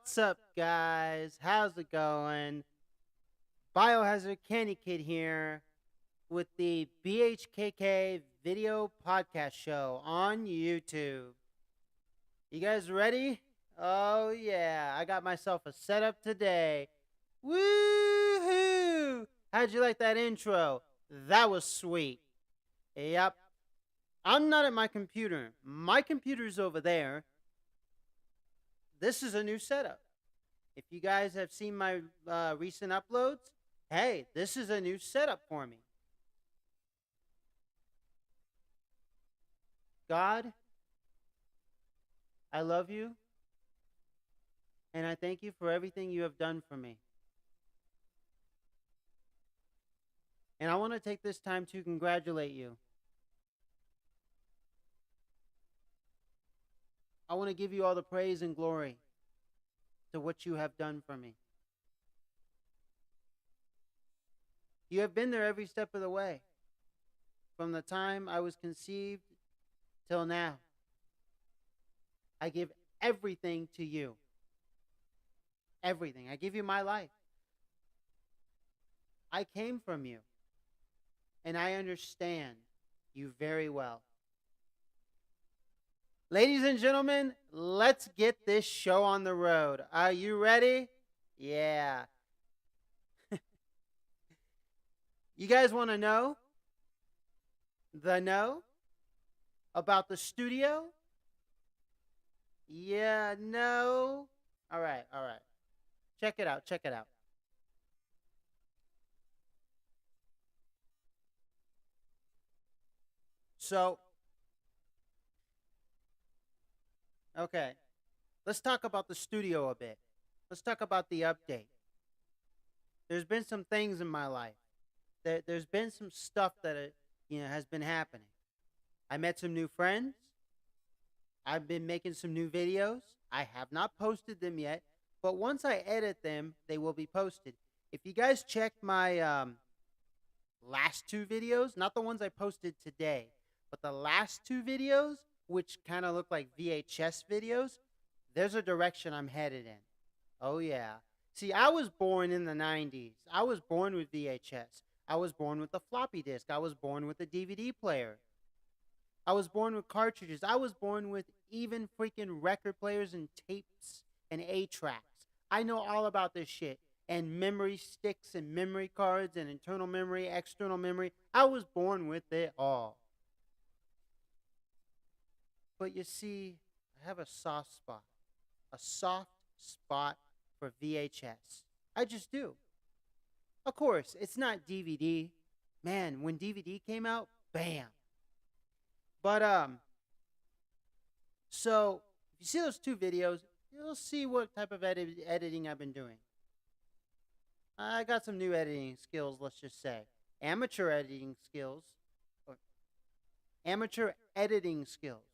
What's up, guys? How's it going? Biohazard Candy Kid here. with the BHKK video podcast show on YouTube. You guys ready? Oh, yeah. I got myself a setup today. Woohoo! How'd you like that intro? That was sweet. Yep. I'm not at my computer. My computer's over there. This is a new setup. If you guys have seen my recent uploads, hey, this is a new setup for me. God, I love you, and I thank you for everything you have done for me. And I want to take this time to congratulate you. I want to give you all the praise and glory to what you have done for me. You have been there every step of the way, from the time I was conceived till now. I give everything to you. Everything. I give you my life. I came from you, and I understand you very well. Ladies and gentlemen, let's get this show on the road. Are you ready? Yeah. You guys want to know about the studio? Yeah, no. All right, all right. Check it out, check it out. So, okay, let's talk about the studio a bit. Let's talk about the update. There's been some things in my life. There's been some stuff that has been happening. I met some new friends. I've been making some new videos. I have not posted them yet, but once I edit them, they will be posted. If you guys check my last two videos, not the ones I posted today, but the last two videos, which kind of look like VHS videos, there's a direction I'm headed in. Oh, yeah. See, I was born in the 90s. I was born with VHS. I was born with a floppy disk. I was born with a DVD player. I was born with cartridges. I was born with even freaking record players and tapes and 8 tracks. I know all about this shit. And memory sticks and memory cards and internal memory, external memory. I was born with it all. But you see, I have a soft spot. A soft spot for VHS. I just do. Of course, it's not DVD. Man, when DVD came out, bam. But so if you see those two videos, you'll see what type of editing I've been doing. I got some new editing skills, let's just say. Amateur editing skills. Or amateur editing skills.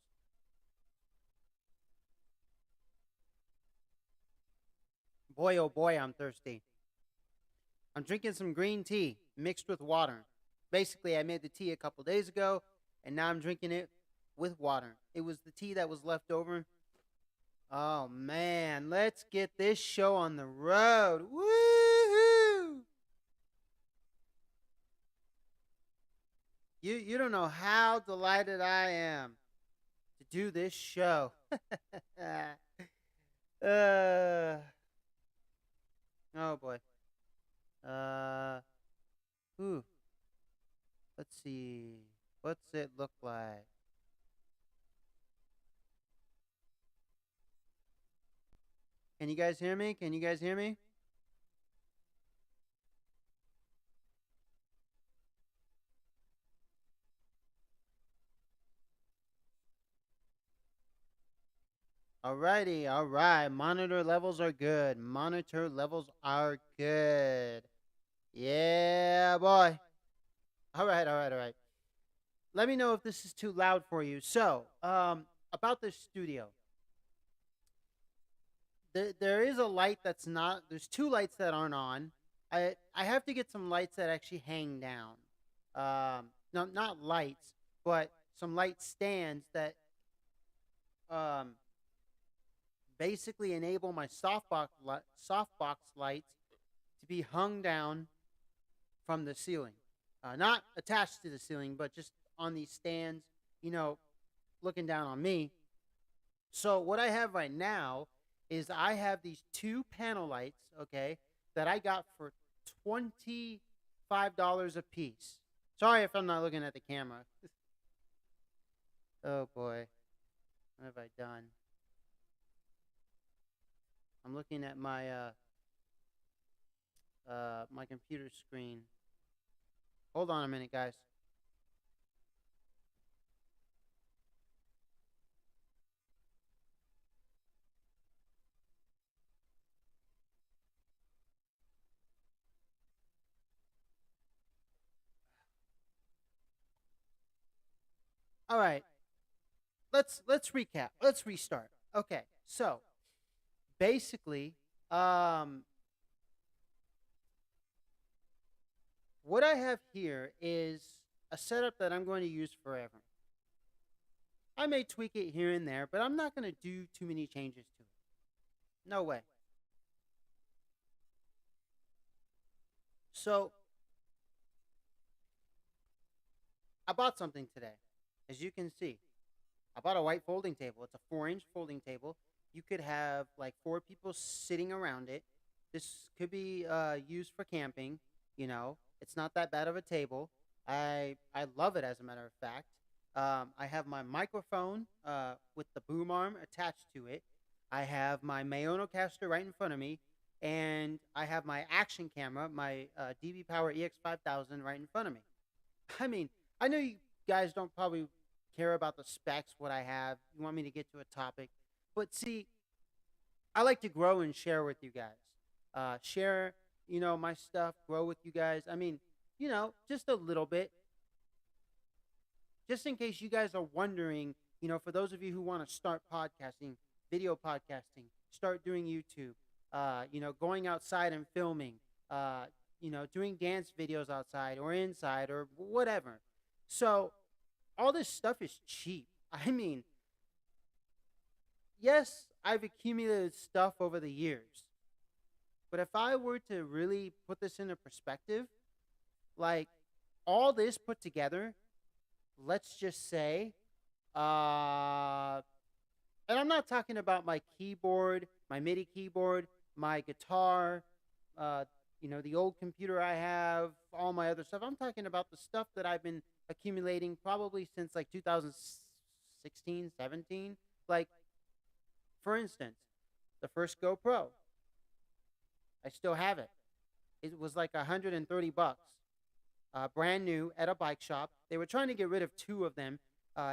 Boy, oh boy, I'm thirsty. I'm drinking some green tea mixed with water. Basically, I made the tea a couple days ago, and now I'm drinking it with water. It was the tea that was left over. Oh man, let's get this show on the road. Woohoo! You don't know how delighted I am to do this show. uh, oh boy. Uh, ooh. Let's see. What's it look like? Can you guys hear me? Can you guys hear me? Alrighty, alright. Monitor levels are good. Monitor levels are good. Yeah, boy. Alright, alright, alright. Let me know if this is too loud for you. So, about this studio. There is a light that's not, there's two lights that aren't on. I have to get some lights that actually hang down. No, not lights, but some light stands that um, basically enable my softbox lights to be hung down from the ceiling. not attached to the ceiling, but just on these stands, you know, looking down on me. So what I have right now is I have these two panel lights, okay, that I got for $25 a piece. Sorry if I'm not looking at the camera. Oh boy, what have I done? I'm looking at my computer screen. Hold on a minute, guys. All right, let's recap. Let's restart. Okay, so basically, um, what I have here is a setup that I'm going to use forever. I may tweak it here and there, but I'm not going to do too many changes to it. No way. So I bought something today. As you can see, I bought a white folding table. It's a 4-inch folding table. You could have like four people sitting around it. This could be used for camping. It's not that bad of a table. I love it, as a matter of fact. I have my microphone with the boom arm attached to it. I have my Mayono caster right in front of me, and I have my action camera, my DB Power EX5000, right in front of me. I mean, I know you guys don't probably care about the specs, what I have. You want me to get to a topic. But see, I like to grow and share with you guys. Share, my stuff, grow with you guys. I mean, just a little bit. Just in case you guys are wondering, for those of you who want to start podcasting, video podcasting, start doing YouTube, going outside and filming, doing dance videos outside or inside or whatever. So all this stuff is cheap. I mean, yes, I've accumulated stuff over the years, but if I were to really put this into perspective, like all this put together, let's just say, uh, and I'm not talking about my keyboard, my MIDI keyboard, my guitar, uh, the old computer I have, all my other stuff. I'm talking about the stuff that I've been accumulating probably since like 2016, 17. Like, for instance, the first GoPro, I still have it. It was like 130 bucks, brand new at a bike shop. They were trying to get rid of two of them.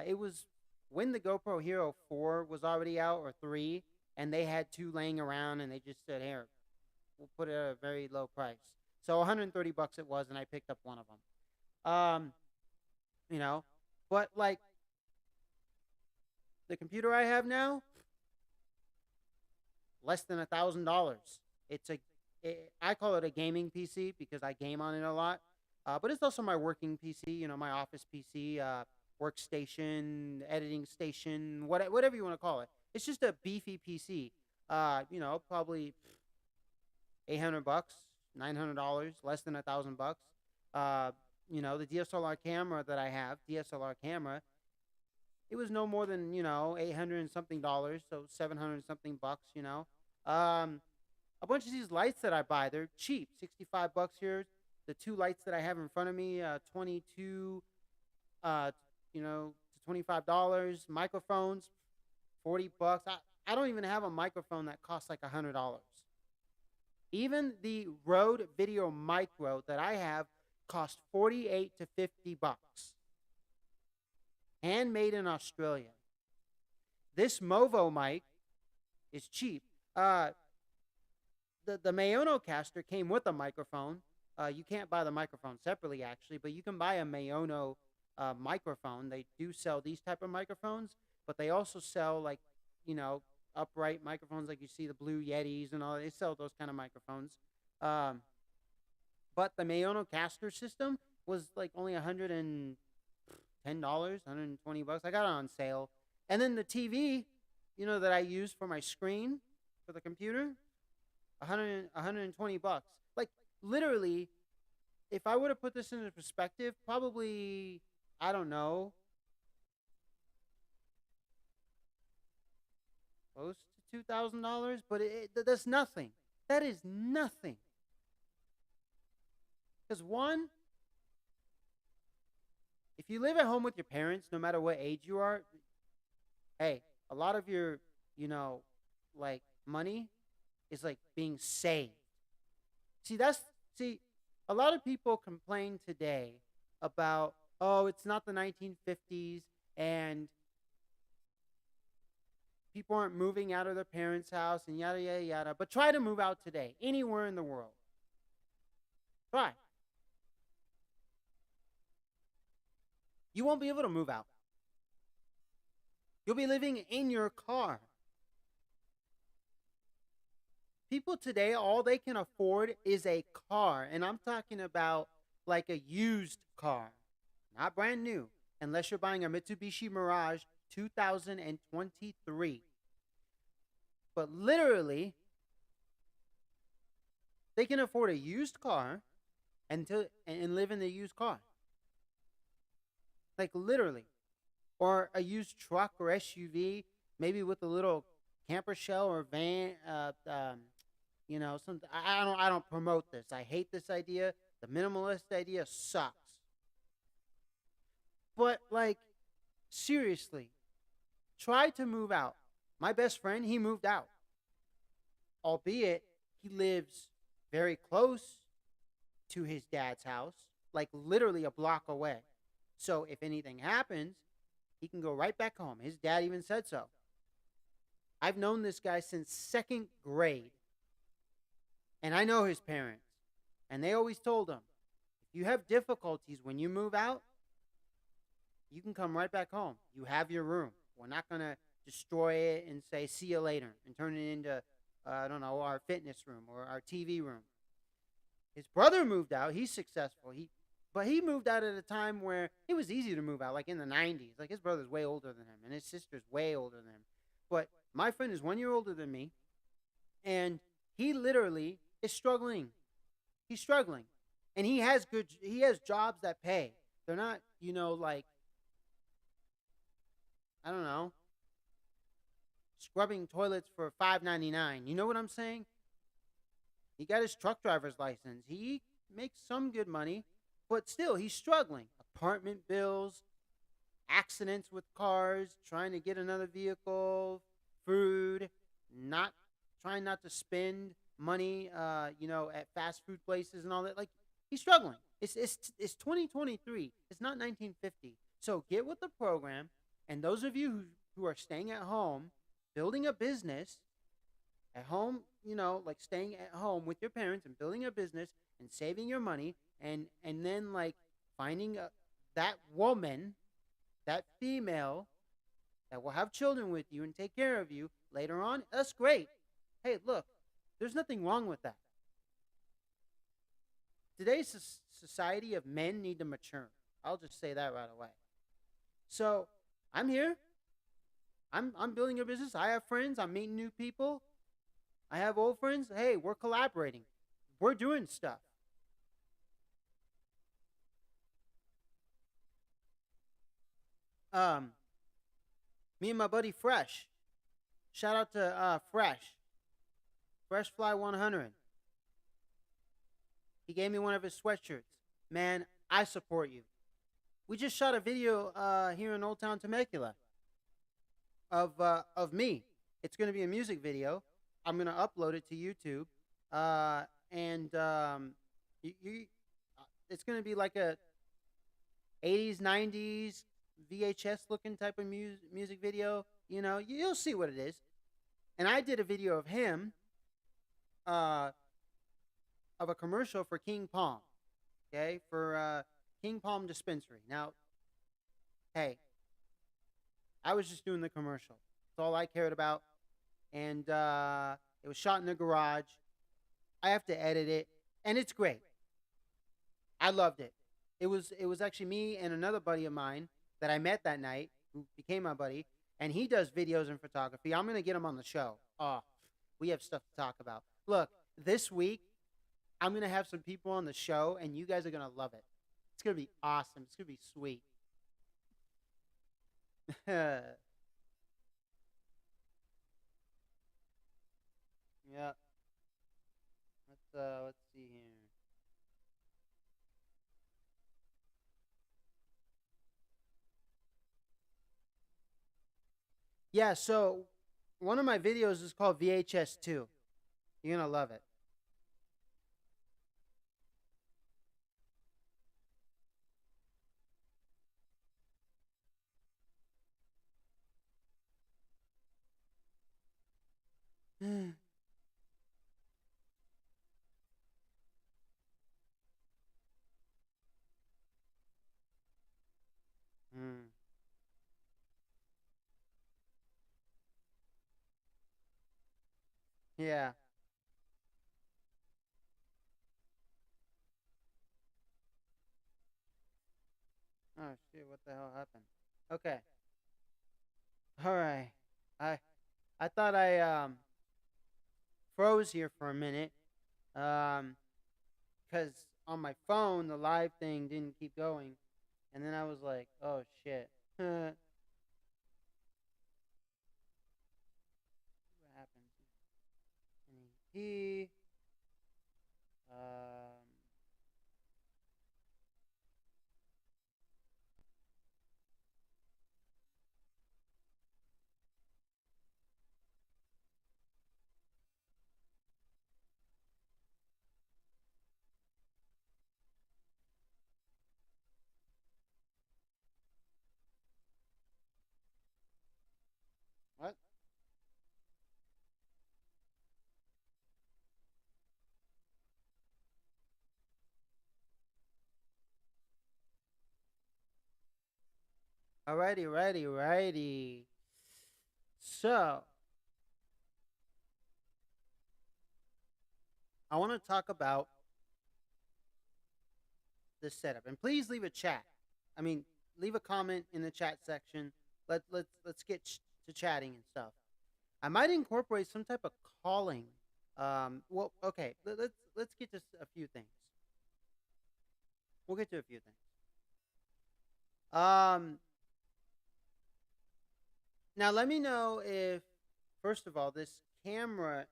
It was when the GoPro Hero 4 was already out, or 3, and they had two laying around, and they just said, "Here, we'll put it at a very low price." So 130 bucks it was, and I picked up one of them. You know, but like the computer I have now, less than $1,000. It's I call it a gaming PC because I game on it a lot. But it's also my working PC, my office PC, workstation, editing station, whatever you want to call it. It's just a beefy PC. Probably 800 bucks, $900, less than $1,000 bucks. The DSLR camera that I have, DSLR camera, it was no more than 800 and something dollars, so 700 and something bucks. A bunch of these lights that I buy, they're cheap, 65 bucks here. The two lights that I have in front of me, 22, to $25. Microphones, 40 bucks. I don't even have a microphone that costs like $100. Even the Rode Video Micro that I have cost 48 to 50 bucks. Handmade in Australia. This Movo mic is cheap. The Mayono caster came with a microphone. You can't buy the microphone separately, actually, but you can buy a Mayono microphone. They do sell these type of microphones, but they also sell upright microphones, like you see the Blue Yetis and all. They sell those kind of microphones. But the Mayono caster system was like only $110, 120 bucks. I got it on sale. And then the TV, that I use for my screen for the computer, 120 bucks. Like, literally, if I were to put this into perspective, probably, I don't know, close to $2,000, but that's nothing. That is nothing. Because one, if you live at home with your parents, no matter what age you are, hey, a lot of your, you know, like money is like being saved. See, see, a lot of people complain today about, oh, it's not the 1950s and people aren't moving out of their parents' house and yada, yada, yada. But try to move out today, anywhere in the world. Try. You won't be able to move out. You'll be living in your car. People today, all they can afford is a car. And I'm talking about like a used car, not brand new, unless you're buying a Mitsubishi Mirage 2023. But literally, they can afford a used car and live in the used car. Like literally. Or a used truck or SUV, maybe with a little camper shell or van. Some I don't promote this. I hate this idea. The minimalist idea sucks. But like seriously, try to move out. My best friend, he moved out, albeit he lives very close to his dad's house, like literally a block away. So if anything happens, he can go right back home. His dad even said so. I've known this guy since second grade, and I know his parents. And they always told him, if you have difficulties when you move out, you can come right back home. You have your room. We're not going to destroy it and say, see you later, and turn it into, I don't know, our fitness room or our TV room. His brother moved out. He's successful. But he moved out at a time where it was easy to move out, like in the 90s. Like his brother's way older than him, and his sister's way older than him. But my friend is 1 year older than me, and he literally is struggling. He's struggling. And he has jobs that pay. They're not, like, I don't know, scrubbing toilets for $5.99. You know what I'm saying? He got his truck driver's license. He makes some good money, but still, he's struggling. Apartment bills, accidents with cars, trying to get another vehicle, food, trying not to spend money, at fast food places and all that. Like, he's struggling. It's 2023. It's not 1950. So get with the program. And those of you who are staying at home, building a business at home, like staying at home with your parents and building a business and saving your money, and then like finding that woman, that female that will have children with you and take care of you later on. That's great. Hey, look, there's nothing wrong with that. Today's society of men need to mature. I'll just say that right away. So I'm here. I'm building a business. I have friends. I'm meeting new people. I have old friends. Hey, we're collaborating. We're doing stuff. Um, Me and my buddy Fresh. Shout out to Fresh Fly 100. He gave me one of his sweatshirts. Man, I support you. We just shot a video here in Old Town Temecula of me. It's going to be a music video. I'm going to upload it to YouTube. And it's going to be like a 80s, 90s VHS looking type of music video. You'll see what it is. And I did a video of him of a commercial for King Palm. Okay, for King Palm Dispensary. Now, hey, I was just doing the commercial. That's all I cared about. And it was shot in the garage. I have to edit it, and it's great. I loved it. It was actually me and another buddy of mine that I met that night, who became my buddy, and he does videos and photography. I'm gonna get him on the show. Oh, we have stuff to talk about. Look, this week I'm gonna have some people on the show, and you guys are gonna love it. It's gonna be awesome. It's gonna be sweet. Yeah. Let's see here. Yeah. So one of my videos is called VHS 2. You're gonna love it. Mm. Yeah. Oh shit! What the hell happened? Okay. All right. I I thought I froze here for a minute. Um, because on my phone the live thing didn't keep going, and then I was like, oh shit. What happened? NEP. Um. What? Alrighty, righty, righty. So I want to talk about this setup, and please leave a chat. I mean, leave a comment in the chat section. Let's get to chatting and stuff. I might incorporate some type of calling. Well, okay. Let's get to a few things. We'll get to a few things. Um, Now let me know if, first of all, this camera,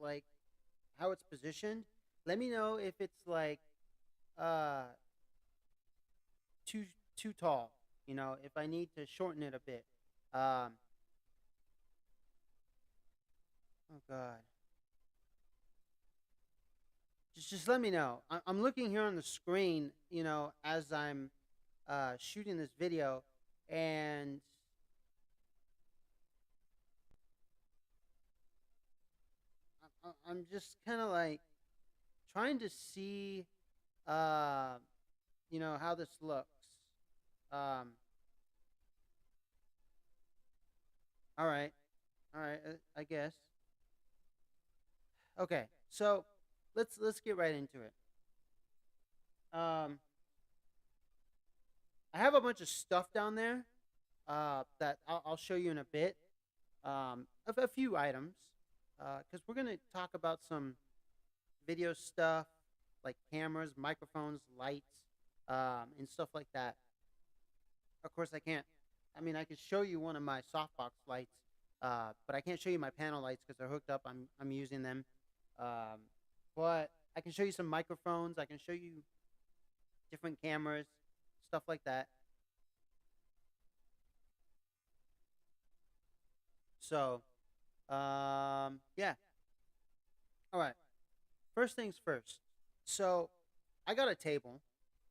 like how it's positioned. Let me know if it's like uh too too tall. You know, if I need to shorten it a bit. Um, oh God, just let me know. I'm looking here on the screen. You know, as I'm shooting this video, and I'm just kind of like trying to see, uh, you know, how this looks. Um, all right, all right, I guess. Okay, so let's get right into it. Um, I have a bunch of stuff down there that I'll show you in a bit. A few items because we're gonna talk about some video stuff like cameras, microphones, lights, and stuff like that. Of course, I can't. I mean, I can show you one of my softbox lights, but I can't show you my panel lights because they're hooked up. I'm using them. Um, but I can show you some microphones. I can show you different cameras, stuff like that. So, yeah. All right. First things first. So, I got a table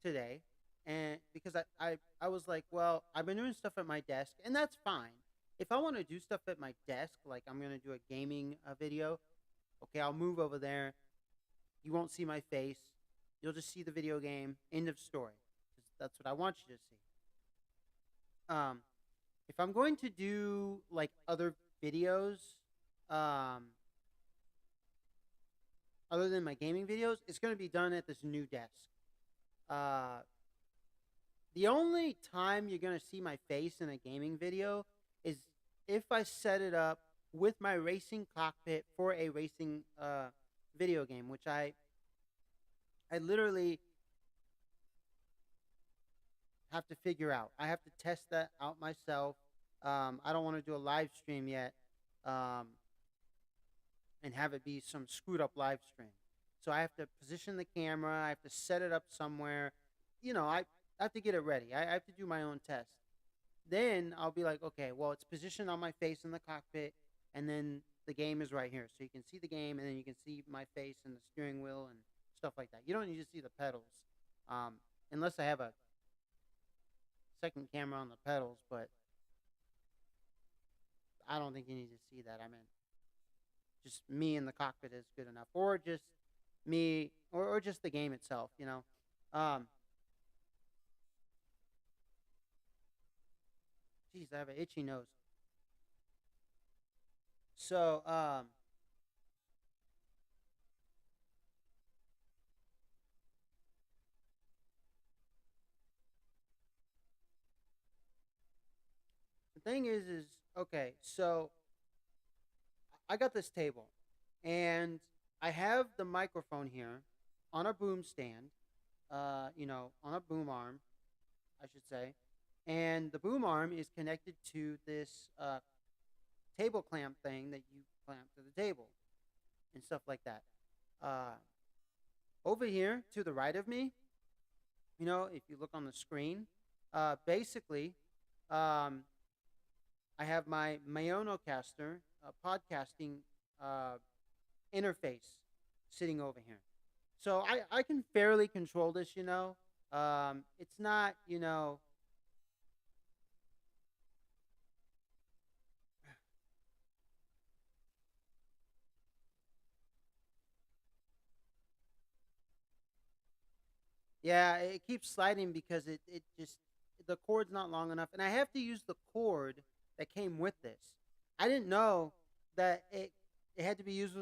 today, and because I was like, well, I've been doing stuff at my desk, and that's fine. If I want to do stuff at my desk, like I'm gonna do a gaming video, okay, I'll move over there. You won't see my face. You'll just see the video game. End of story. That's what I want you to see. Um, if I'm going to do like other videos, um, other than my gaming videos, it's going to be done at this new desk. Uh, the only time you're going to see my face in a gaming video is if I set it up with my racing cockpit for a racing video game, which I I literally have to figure out. I have to test that out myself. I don't want to do a live stream yet, um, and have it be some screwed up live stream. So I have to position the camera. I have to set it up somewhere. I have to get it ready. I have to do my own test. Then I'll be like, okay, well, it's positioned on my face in the cockpit, and then the game is right here, so you can see the game, and then you can see my face and the steering wheel and stuff like that. You don't need to see the pedals, um, unless I have a second camera on the pedals, but I don't think you need to see that. I mean, just me in the cockpit is good enough, or just me, or just the game itself. Um, Geez, I have an itchy nose. So, the thing is okay. So I got this table, and I have the microphone here on a boom stand, on a boom arm, I should say, and the boom arm is connected to this table clamp thing that you clamp to the table and stuff like that. Uh, Over here to the right of me, if you look on the screen, basically, um, I have my Mayonocaster podcasting uh, interface sitting over here. So I can fairly control this. It's not, yeah, it keeps sliding because it just, the cord's not long enough. And I have to use the cord that came with this. I didn't know that it had to be used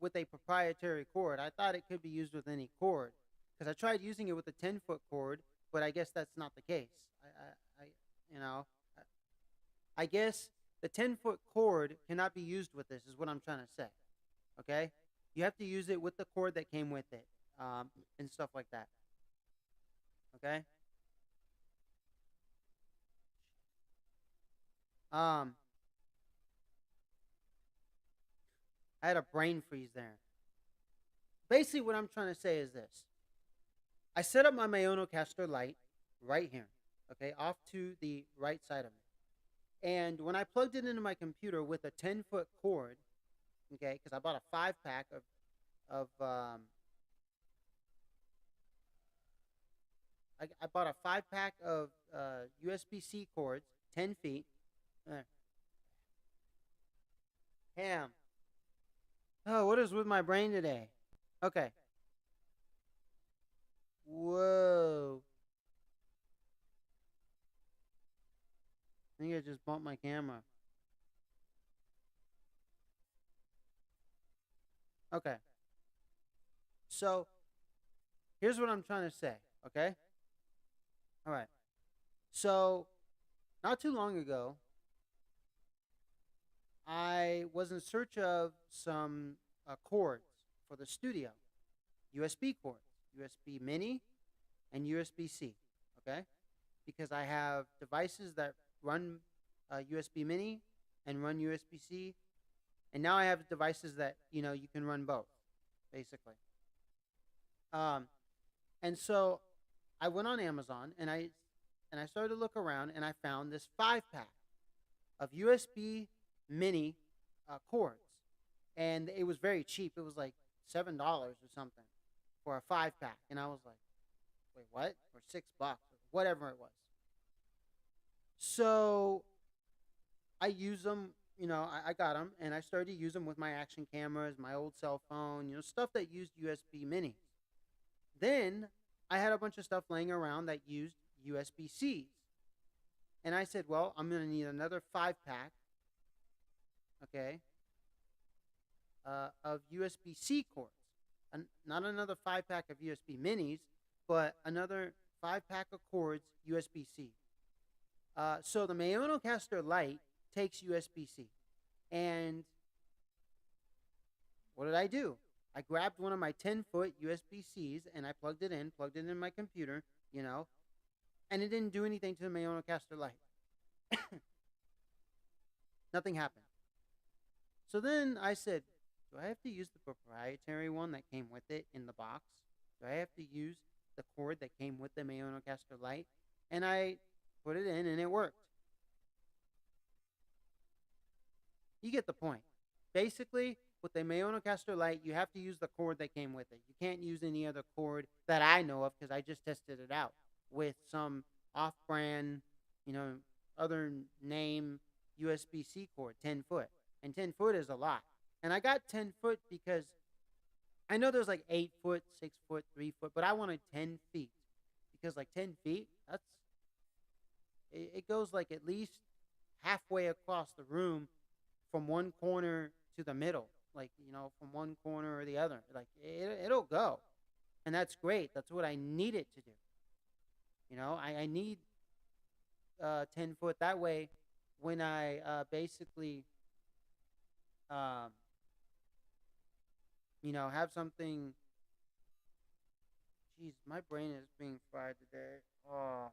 with a proprietary cord. I thought it could be used with any cord because I tried using it with a 10-foot cord, but I guess that's not the case. I you know, I guess the 10-foot cord cannot be used with this, is what I'm trying to say. Okay? You have to use it with the cord that came with it, and stuff like that. Okay? Um, I had a brain freeze there. Basically, what I'm trying to say is this: I set up my Mayonocaster light right here, okay, off to the right side of me. And when I plugged it into my computer with a 10-foot cord, okay, because I bought a 5 pack of I bought a 5 pack of USB-C cords, 10 feet. Uh, Ham. Oh, what is with my brain today? Okay. Whoa. I think I just bumped my camera. Okay. So here's what I'm trying to say. Okay. All right. So not too long ago, I was in search of some cords for the studio, USB cords, USB Mini and USB C. Okay, because I have devices that run USB Mini and run USB C, and now I have devices that you can run both, basically. Um, and so I went on Amazon and I started to look around and I found this 5 pack of USB Mini cords, and it was very cheap. It was like $7 or something for a 5 pack, and I was like, "Wait, what?" Or $6, or whatever it was. So I use them. I got them, and I started to use them with my action cameras, my old cell phone, stuff that used USB Minis. Then I had a bunch of stuff laying around that used USB Cs, and I said, "Well, I'm going to need another 5 pack, okay, of USB C cords. Not another 5 pack of USB minis, but another 5 pack of cords USB C. So the Mayonocaster Lite takes USB C. And what did I do? I grabbed one of my 10-foot USB Cs and I plugged it in my computer, you know, and it didn't do anything to the Mayonocaster light. Nothing happened. So then I said, do I have to use the proprietary one that came with it in the box? Do I have to use the cord that came with the Mayonocaster light? And I put it in and it worked. You get the point. Basically, with the Mayonocaster light, you have to use the cord that came with it. You can't use any other cord that I know of because I just tested it out with some off-brand, you know, other name USB-C cord, 10 foot. And 10 foot is a lot. And I got 10 foot because I know there's like 8 foot, 6 foot, 3 foot, but I wanted 10 feet because like 10 feet, it goes like at least halfway across the room from one corner to the middle, like from one corner or the other. Like it'll go, and that's great. That's what I need it to do. I need 10 foot. That way, when I basically um, have something. Jeez, my brain is being fried today. Oh,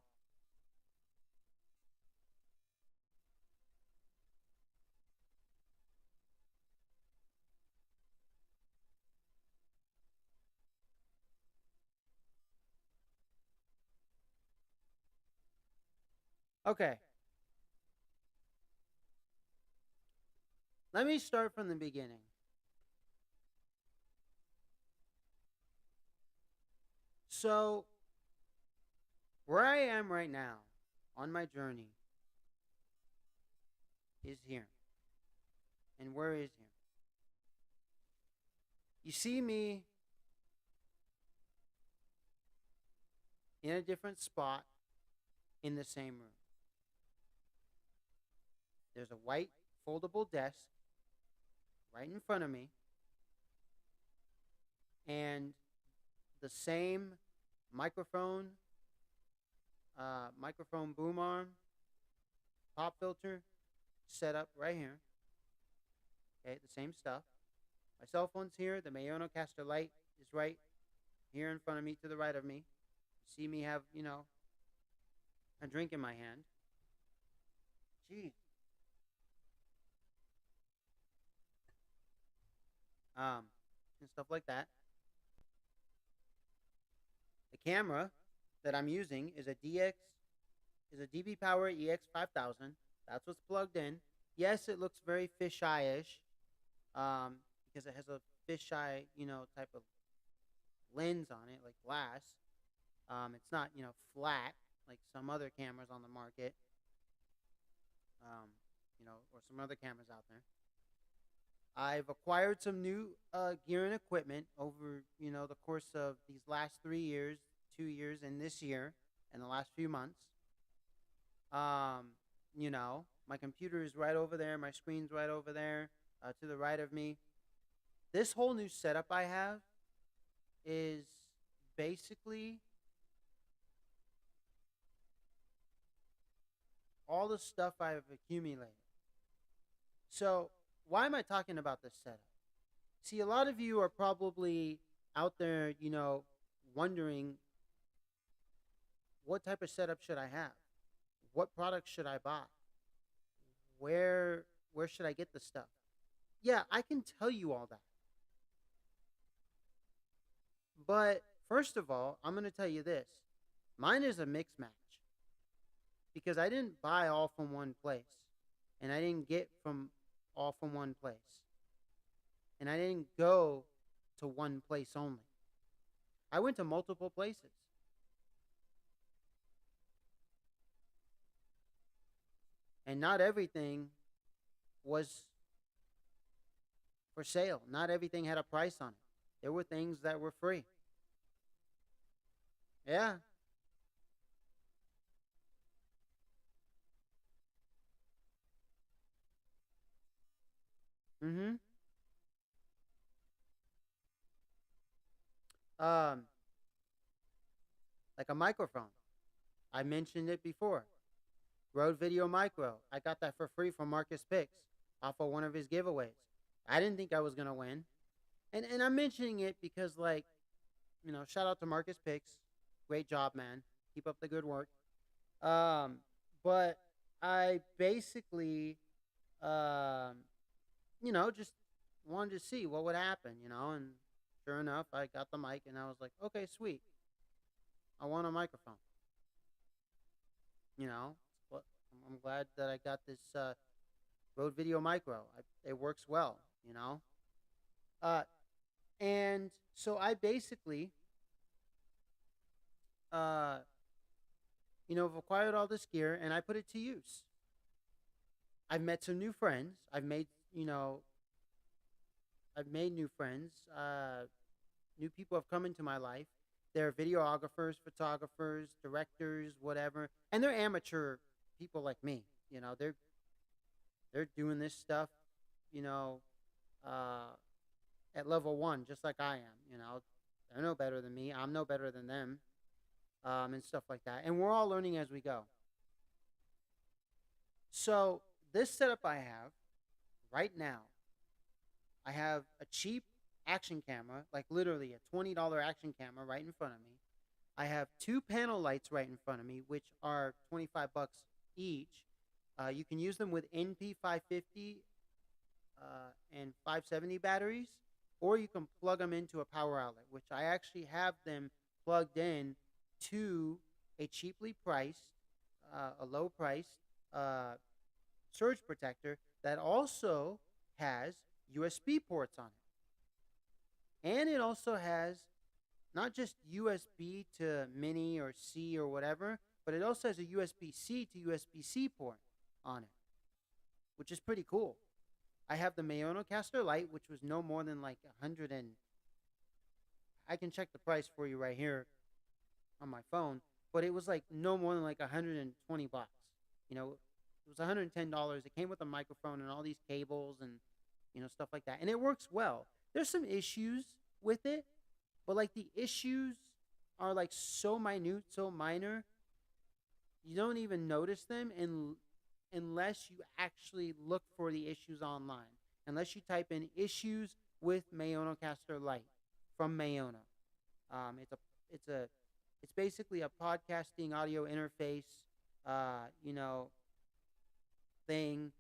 okay. Let me start from the beginning. So, where I am right now on my journey is here. And where is here? You see me in a different spot in the same room. There's a white foldable desk right in front of me, and the same microphone, microphone boom arm, pop filter set up right here. Okay, the same stuff. My cell phone's here. The Mayonocaster light is right here in front of me to the right of me. You see me have, a drink in my hand. Jeez. And stuff like that. The camera that I'm using is a DB Power EX 5000. That's what's plugged in. Yes, it looks very fisheye-ish, because it has a fisheye, type of lens on it, like glass. It's not, flat like some other cameras on the market, or some other cameras out there. I've acquired some new gear and equipment over, the course of these last 3 years, 2 years, and this year, and the last few months. Um, my computer is right over there. My screen's right over there, to the right of me. This whole new setup I have is basically all the stuff I've accumulated. So, why am I talking about this setup? See, a lot of you are probably out there, wondering what type of setup should I have? What products should I buy? Where should I get the stuff? Yeah, I can tell you all that. But first of all, I'm going to tell you this. Mine is a mix match because I didn't buy all from one place and I didn't get from all from one place. And I didn't go to one place only. I went to multiple places. And not everything was for sale. Not everything had a price on it. There were things that were free. Yeah. Mm-hmm. Um, like a microphone. I mentioned it before. Rode Video Micro. I got that for free from Marcus Picks off of one of his giveaways. I didn't think I was gonna win. And I'm mentioning it because, like, shout out to Marcus Picks, great job, man. Keep up the good work. Um, but I basically, um, just wanted to see what would happen, and sure enough, I got the mic, and I was like, okay, sweet, I want a microphone, you know. But I'm glad that I got this Rode Video Micro. It works well, you know. Uh, and so I basically, uh, have acquired all this gear, and I put it to use. I've met some new friends. I've made new friends. New people have come into my life. They're videographers, photographers, directors, whatever, and they're amateur people like me. They're doing this stuff, you know, uh, at level one, just like I am. They're no better than me. I'm no better than them, and stuff like that. And we're all learning as we go. So this setup I have right now, I have a cheap action camera, like literally a $20 action camera right in front of me. I have two panel lights right in front of me, which are 25 bucks each. You can use them with NP 550 and 570 batteries, or you can plug them into a power outlet, which I actually have them plugged in to a cheaply priced, a low priced uh, surge protector that also has USB ports on it. And it also has not just USB to mini or C or whatever, but it also has a USB C to USB C port on it, which is pretty cool. I have the Mayono Caster Light, which was no more than like 100 and I can check the price for you right here on my phone, but it was like no more than like 120 bucks. It was $110. It came with a microphone and all these cables and stuff like that. And it works well. There's some issues with it, but like the issues are like so minute, so minor, you don't even notice them unless you actually look for the issues online. Unless you type in issues with Mayono Caster Light from Mayono. It's a it's a it's basically a podcasting audio interface, uh, you know, thing,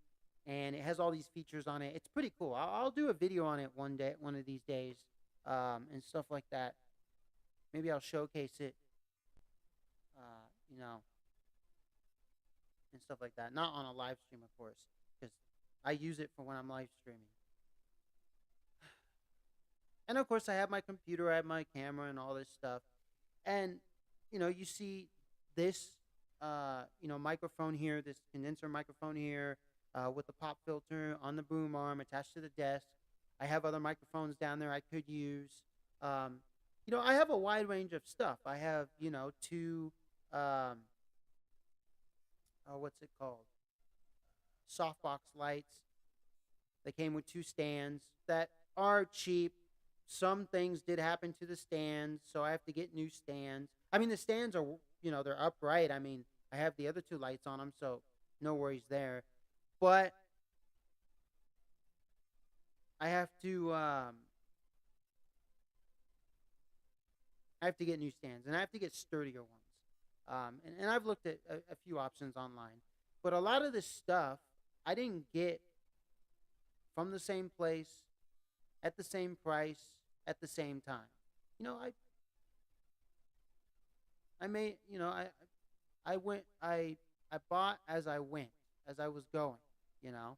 and it has all these features on it. It's pretty cool. I'll do a video on it one day, one of these days, and stuff like that. Maybe I'll showcase it, uh, you know, and stuff like that. Not on a live stream, of course, because I use it for when I'm live streaming. And of course, I have my computer, I have my camera, and all this stuff. And you see this, microphone here, this condenser microphone here, with the pop filter on the boom arm attached to the desk. I have other microphones down there I could use. Um, I have a wide range of stuff. I have, two, what's it called? Softbox lights. They came with two stands that are cheap. Some things did happen to the stands, so I have to get new stands. I mean, the stands are, they're upright. I mean, I have the other two lights on them, so no worries there. But I have to, I have to get new stands, and I have to get sturdier ones. And I've looked at a few options online, but a lot of this stuff I didn't get from the same place at the same price at the same time. You know, I made, I went, I bought as I went, as I was going, you know.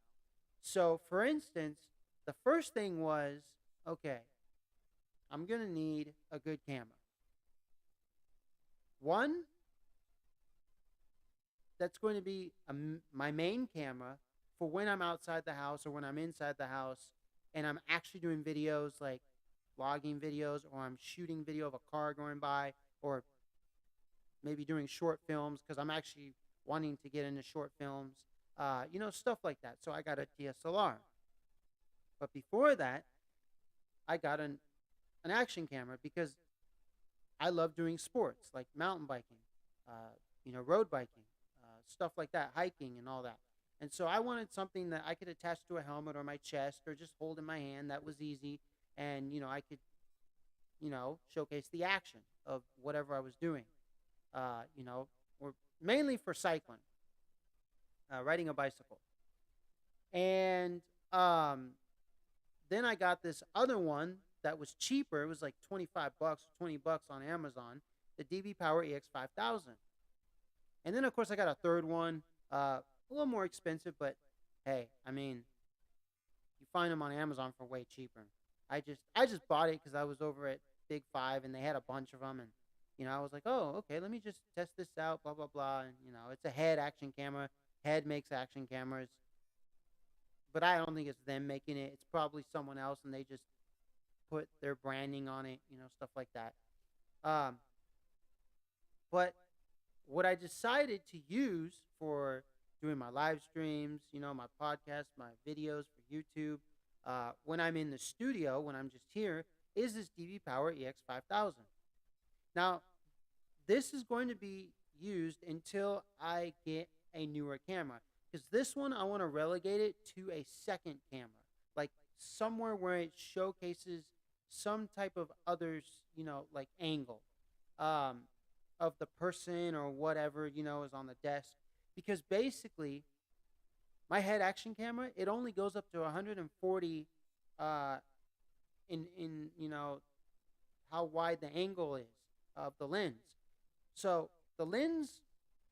So, for instance, the first thing was, okay, I'm gonna need a good camera. One that's going to be my main camera for when I'm outside the house or when I'm inside the house, and I'm actually doing videos like vlogging videos, or I'm shooting video of a car going by, or maybe doing short films because I'm actually wanting to get into short films, stuff like that. So I got a DSLR. But before that, I got an action camera because I love doing sports like mountain biking, road biking, stuff like that, hiking and all that. And so I wanted something that I could attach to a helmet or my chest or just hold in my hand that was easy and I could showcase the action of whatever I was doing. Or mainly for cycling, riding a bicycle, and um, then I got this other one that was cheaper. It was like $25, $20 on Amazon. The DB Power EX5000. And then of course I got a third one, a little more expensive, but hey, I mean, you find them on Amazon for way cheaper. I just bought it because I was over at Big Five and they had a bunch of them, and I was like, oh, okay, let me just test this out, blah blah blah, and it's a head action camera. Head makes action cameras, but I don't think it's them making it. It's probably someone else, and they just put their branding on it, stuff like that. Um, but what I decided to use for doing my live streams, my podcast, my videos for YouTube, when I'm in the studio, when I'm just here, is this DV Power EX5000. Now, this is going to be used until I get a newer camera. Because this one, I want to relegate it to a second camera. Like somewhere where it showcases some type of others, like angle. Um, of the person or whatever is on the desk, because basically my head action camera, it only goes up to 140 uh in how wide the angle is of the lens. So the lens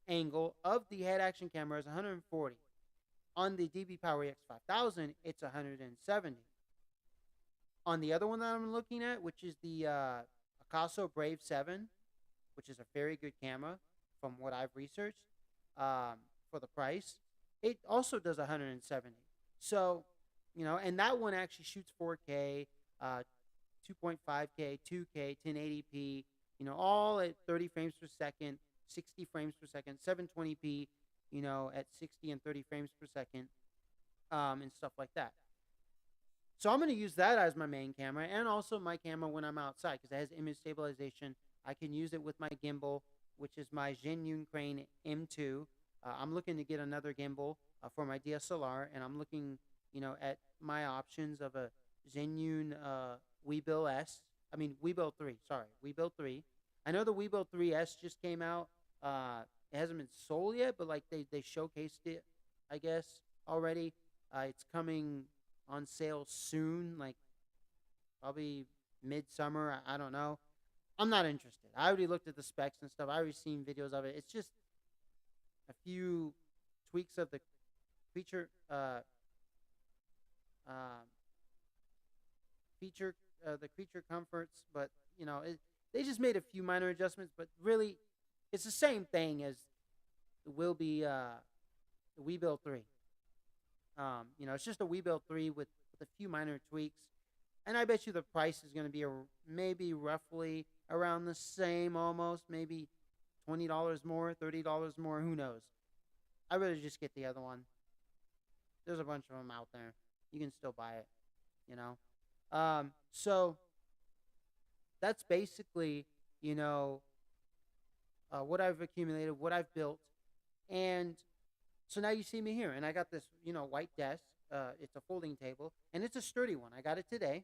angle of the head action camera is 140. On the DB Power X5000, it's 170. On the other one that I'm looking at, which is the Akaso Brave 7, which is a very good camera from what I've researched, for the price, it also does 170. So, and that one actually shoots 4K, 2.5K, 2K, 1080p, all at 30 frames per second, 60 frames per second, 720p, at 60 and 30 frames per second, and stuff like that. So I'm going to use that as my main camera, and also my camera when I'm outside, because it has image stabilization. I can use it with my gimbal, which is my Zhenyun Crane M2. I'm looking to get another gimbal for my DSLR, and I'm looking, at my options of a Zhenyun Weebill S. I mean Weebill 3. Sorry, Weebill 3. I know the Weebill 3S just came out. It hasn't been sold yet, but like they showcased it, I guess, already. It's coming on sale soon, like probably midsummer. I don't know. I'm not interested. I already looked at the specs and stuff. I already seen videos of it. It's just a few tweaks of the creature uh, feature, the creature comforts, but they just made a few minor adjustments. But really, it's the same thing as the the Weebill 3. It's just a Weebill 3 with a few minor tweaks. And I bet you the price is going to be maybe roughly around the same, almost, maybe $20 more, $30 more, who knows. I'd rather just get the other one. There's a bunch of them out there. You can still buy it. So that's basically, what I've accumulated, what I've built. And so now you see me here, and I got this, white desk. It's a folding table, and it's a sturdy one. I got it today.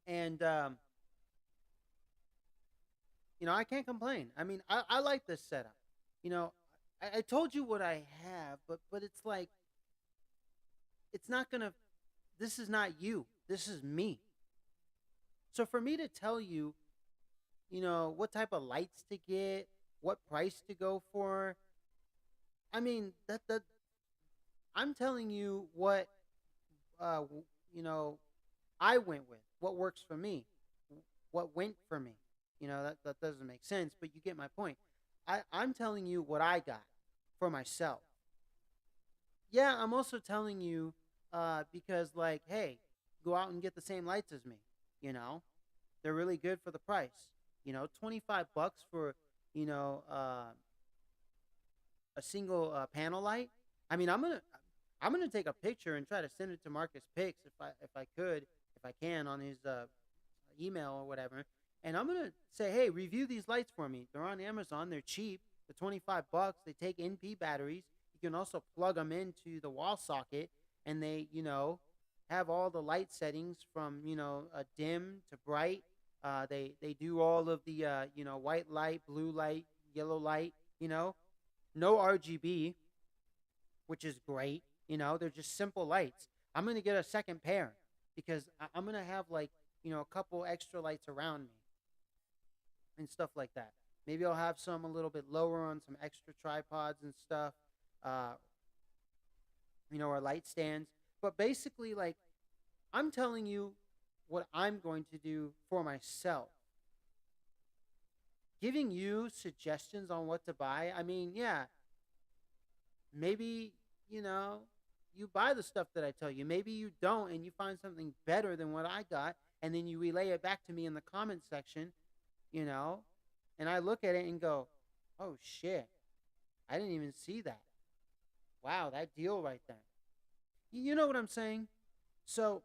And, I can't complain. I mean, I like this setup. You know, I told you what I have, but it's like, it's not going to, this is not you. This is me. So for me to tell you, what type of lights to get, what price to go for, I mean, that I'm telling you what, uh, w- you know, I went with, what works for me, what went for me. That doesn't make sense, but you get my point. I'm telling you what I got for myself. Yeah, I'm also telling you, because, like, hey, go out and get the same lights as me. You know, they're really good for the price. 25 bucks for, you know, uh, a single panel light. I mean, I'm gonna take a picture and try to send it to Marcus Pix if I could, if I can, on his email or whatever. And I'm gonna say, hey, review these lights for me. They're on Amazon. They're cheap. They're 25 bucks. They take NP batteries. You can also plug them into the wall socket, and they, have all the light settings from, dim to bright. They do all of the, white light, blue light, yellow light, no RGB, which is great. They're just simple lights. I'm going to get a second pair because I'm going to have like, a couple extra lights around me and stuff like that. Maybe I'll have some a little bit lower on some extra tripods and stuff, uh, or light stands. But basically, like, I'm telling you what I'm going to do for myself. Giving you suggestions on what to buy. I mean, yeah, maybe, you know, you buy the stuff that I tell you. Maybe you don't and you find something better than what I got and then you relay it back to me in the comment section, you know, and I look at it and go, "Oh shit. I didn't even see that. Wow, that deal right there." You know what I'm saying? So,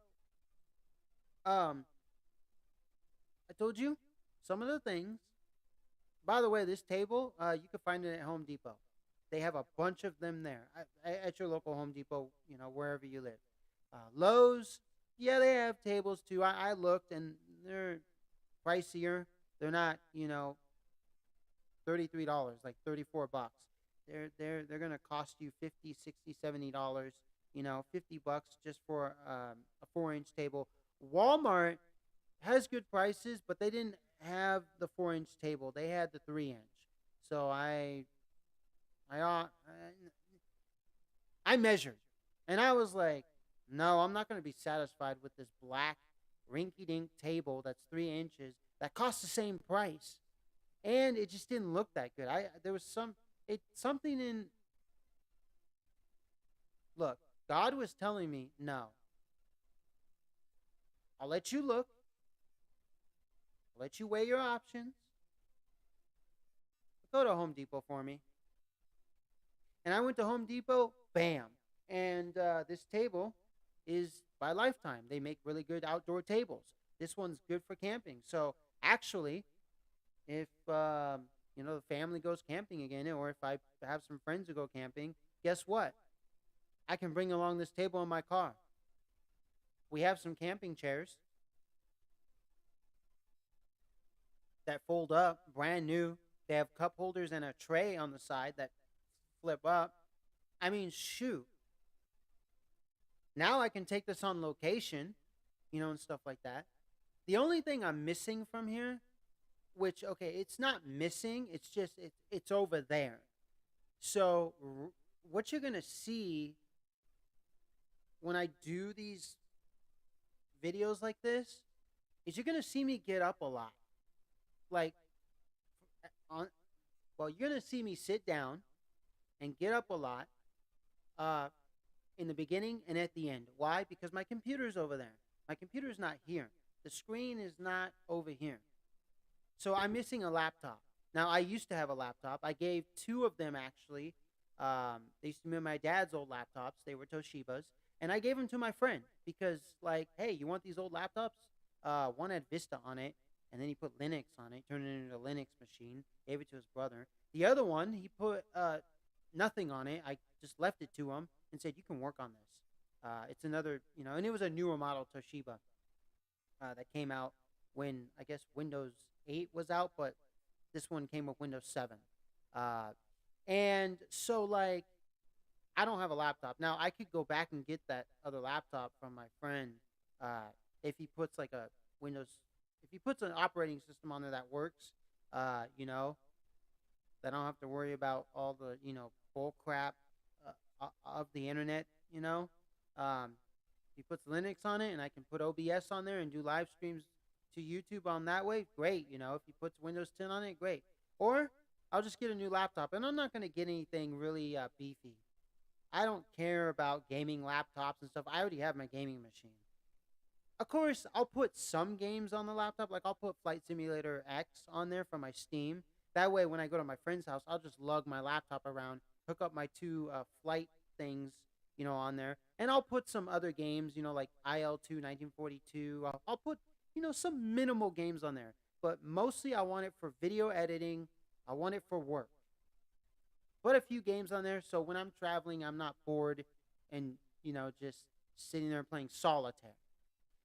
um I told you some of the things. By the way, this table, you can find it at Home Depot. They have a bunch of them there at your local Home Depot, wherever you live. Lowe's, yeah, they have tables too. I looked and they're pricier. They're not, $33, like $34. They're gonna cost you 50, 60, $70. 50 bucks just for a 4-inch table. Walmart has good prices, but they didn't have the 4-inch table. They had the 3-inch. So I measured, and I was like, no, I'm not going to be satisfied with this black rinky-dink table that's 3 inches that costs the same price, and it just didn't look that good. I there was something in look. God was telling me, no, I'll let you look, I'll let you weigh your options. Go to Home Depot for me. And I went to Home Depot, bam. And this table is by Lifetime. They make really good outdoor tables. This one's good for camping. So actually, if the family goes camping again, or if I have some friends who go camping, guess what? I can bring along this table in my car. We have some camping chairs that fold up, brand new. They have cup holders and a tray on the side that flip up. I mean, shoot. Now I can take this on location, and stuff like that. The only thing I'm missing from here, which okay, it's not missing, it's just it's over there. So what you're gonna see when I do these videos like this is you're gonna see me get up a lot. Like on, well, you're gonna see me sit down and get up a lot. Uh, in the beginning and at the end. Why? Because my computer's over there. My computer's not here. The screen is not over here. So I'm missing a laptop. Now, I used to have a laptop. I gave two of them actually. They used to be my dad's old laptops. They were Toshiba's. And I gave them to my friend because, like, hey, you want these old laptops? One had Vista on it, and then he put Linux on it, turned it into a Linux machine, gave it to his brother. The other one, he put nothing on it. I just left it to him and said, "You can work on this." It's another, and it was a newer model Toshiba that came out when I guess Windows 8 was out, but this one came with Windows 7. Uh, and so, like, I don't have a laptop now. I could go back and get that other laptop from my friend if he puts like a Windows, if he puts an operating system on there that works. That I don't have to worry about all the bull crap of the internet. Um, he puts Linux on it, and I can put OBS on there and do live streams to YouTube on that way. Great, if he puts Windows 10 on it, great. Or I'll just get a new laptop, and I'm not gonna get anything really beefy. I don't care about gaming laptops and stuff. I already have my gaming machine. Of course, I'll put some games on the laptop. Like I'll put Flight Simulator X on there from my Steam. That way, when I go to my friend's house, I'll just lug my laptop around, hook up my two flight things, on there, and I'll put some other games, like IL-2 1942. I'll put, some minimal games on there. But mostly, I want it for video editing. I want it for work. Put a few games on there so when I'm traveling, I'm not bored and just sitting there playing solitaire.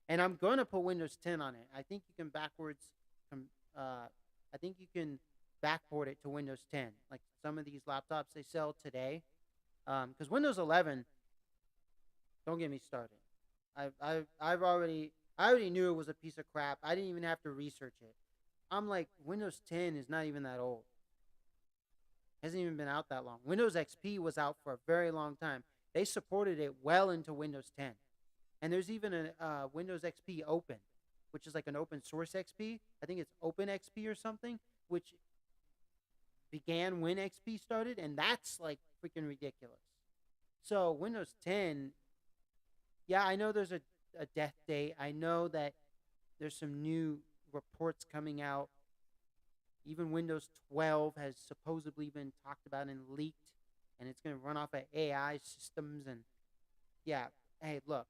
And I'm gonna put Windows 10 on it. I think you can backwards from I think you can backport it to Windows 10, like some of these laptops they sell today. Because Windows 11, don't get me started. I already knew it was a piece of crap. I didn't even have to research it. I'm like, Windows 10 is not even that old. Hasn't even been out that long. Windows XP was out for a very long time. They supported it well into Windows 10. And there's even a Windows XP Open, which is like an open source XP. I think it's Open XP or something, which began when XP started, and that's like freaking ridiculous. So Windows 10, yeah, I know there's a death date. I know that there's some new reports coming out. Even Windows 12 has supposedly been talked about and leaked, and it's going to run off of AI systems. And yeah, hey, look,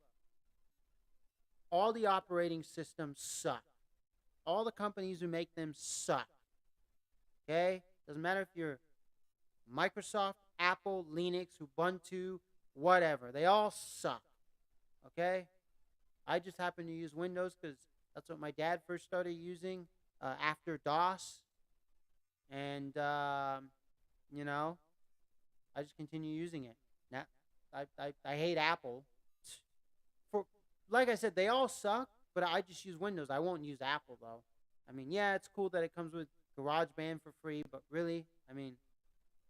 all the operating systems suck. All the companies who make them suck. Okay? Doesn't matter if you're Microsoft, Apple, Linux, Ubuntu, whatever. They all suck. Okay? I just happen to use Windows because that's what my dad first started using after DOS. And, you know, I just continue using it. Now, I hate Apple. For Like I said, they all suck, but I just use Windows. I won't use Apple though. I mean, yeah, it's cool that it comes with GarageBand for free, but really, I mean,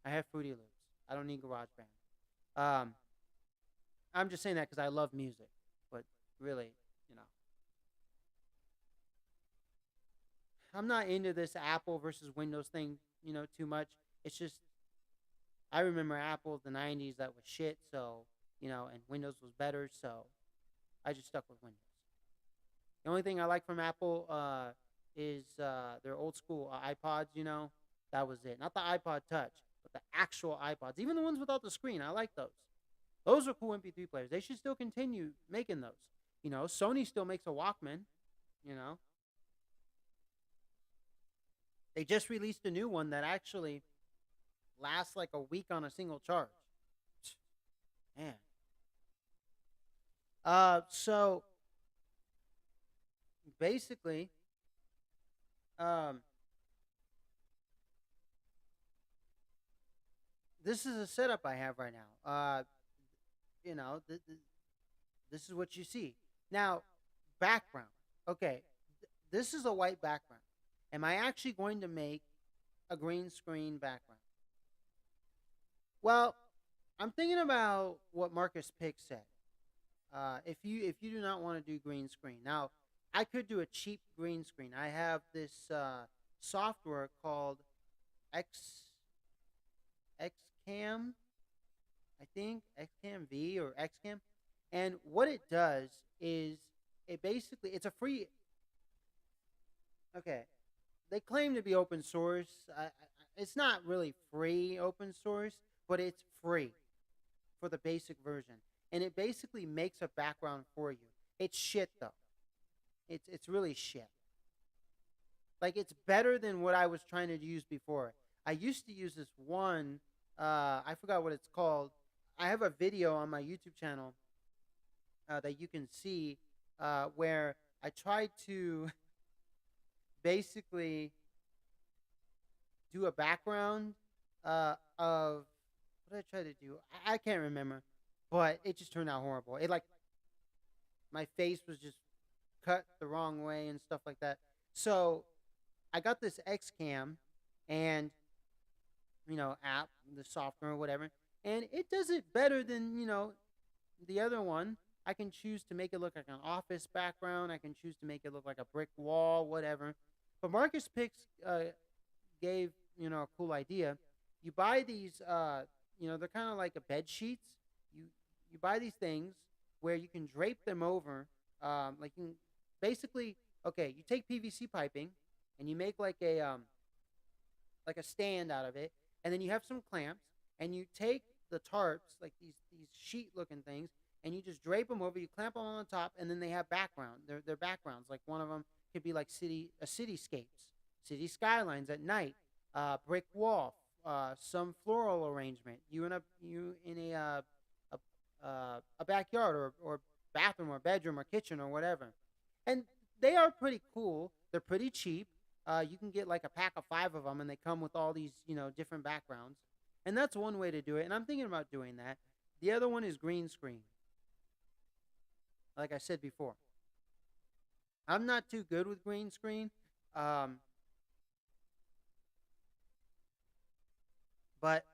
I have Fruity Loops. I don't need GarageBand. I'm just saying that because I love music, but really, you know, I'm not into this Apple versus Windows thing, too much. It's just I remember Apple of the '90s that was shit, so and Windows was better, so I just stuck with Windows. The only thing I like from Apple is their old school iPods. That was it. Not the iPod Touch, but the actual iPods. Even the ones without the screen, I like those. Those are cool MP3 players. They should still continue making those. Sony still makes a Walkman. You know, they just released a new one that actually lasts like a week on a single charge. Man. So basically, um, this is a setup I have right now. You know, this is what you see. Now, background. Okay, this is a white background. Am I actually going to make a green screen background? Well, I'm thinking about what Marcus Pick said. If you do not want to do green screen, now I could do a cheap green screen. I have this software called X XCam, I think XCam V or XCam, and what it does is it's a free. Okay, they claim to be open source. It's not really free open source, but it's free for the basic version, and it basically makes a background for you. It's shit though. It's really shit. Like it's better than what I was trying to use before. I used to use this one. I forgot what it's called. I have a video on my YouTube channel that you can see where I tried to basically do a background of what did I try to do? I can't remember, but it just turned out horrible. It like my face was just cut the wrong way and stuff like that. So I got this XCam and app, the software or whatever, and it does it better than the other one. I can choose to make it look like an office background. I can choose to make it look like a brick wall, whatever. But Marcus Picks gave a cool idea. You buy these, they're kind of like a bed sheets. You buy these things where you can drape them over, basically. Okay, you take PVC piping and you make like a stand out of it, and then you have some clamps, and you take the tarps, like these sheet looking things, and you just drape them over. You clamp them on the top, and then they have background. They're backgrounds. Like one of them could be like cityscapes, city skylines at night, brick wall, some floral arrangement. You in a a backyard or bathroom or bedroom or kitchen or whatever. And they are pretty cool. They're pretty cheap. You can get like a pack of 5 of them, and they come with all these different backgrounds. And that's one way to do it. And I'm thinking about doing that. The other one is green screen. Like I said before, I'm not too good with green screen. Um, but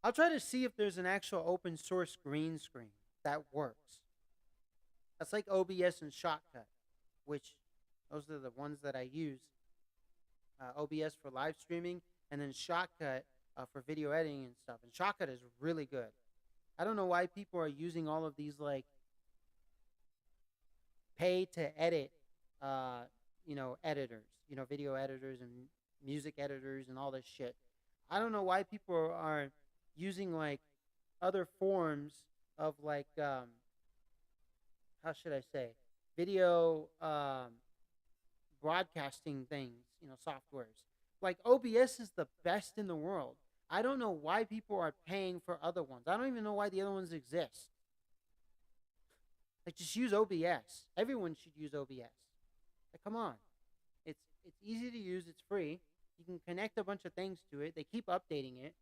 I'll try to see if there's an actual open source green screen that works. That's like OBS and Shotcut, which those are the ones that I use. OBS for live streaming, and then Shotcut for video editing and stuff. And Shotcut is really good. I don't know why people are using all of these like pay to edit, uh, editors, video editors and music editors and all this shit. I don't know why people are using like other forms of like how should I say video broadcasting things, softwares. Like OBS is the best in the world. I don't know why people are paying for other ones. I don't even know why the other ones exist. Like just use OBS. Everyone should use OBS. Like come on. It's easy to use, it's free. You can connect a bunch of things to it. They keep updating it.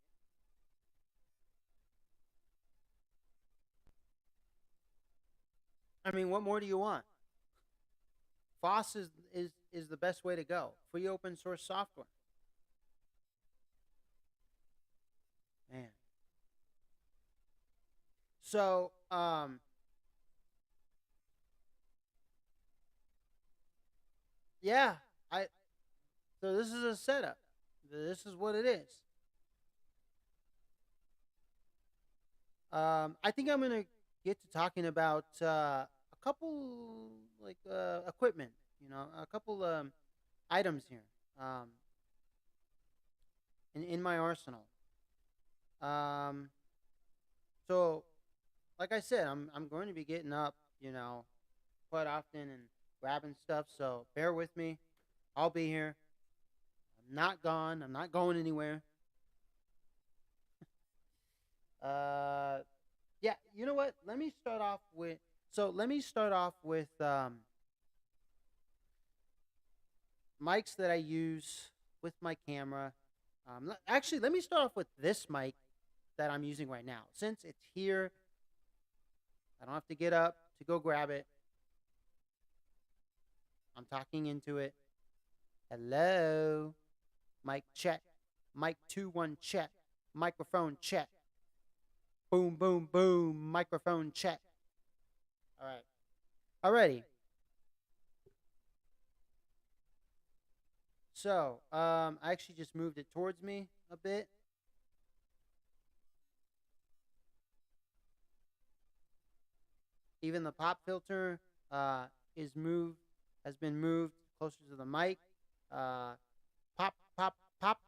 I mean, what more do you want? FOSS is the best way to go. Free open source software. Man. So, yeah, I so this is a setup. This is what it is. I think I'm gonna get to talking about a couple like equipment. A couple items here. In my arsenal. Um, so like I said, I'm going to be getting up, quite often and grabbing stuff. So bear with me. I'll be here. I'm not gone. I'm not going anywhere. Uh, yeah. You know what? Let me start off with. So let me start off with mics that I use with my camera. Actually, let me start off with this mic that I'm using right now. Since it's here, I don't have to get up to go grab it. I'm talking into it. Hello. Mic check. Mic 2 1 check. Microphone check. Boom, boom, boom. Microphone check. All right. Alrighty. So, I actually just moved it towards me a bit. Even the pop filter is moved, has been moved closer to the mic. Uh, pop, pop, pop.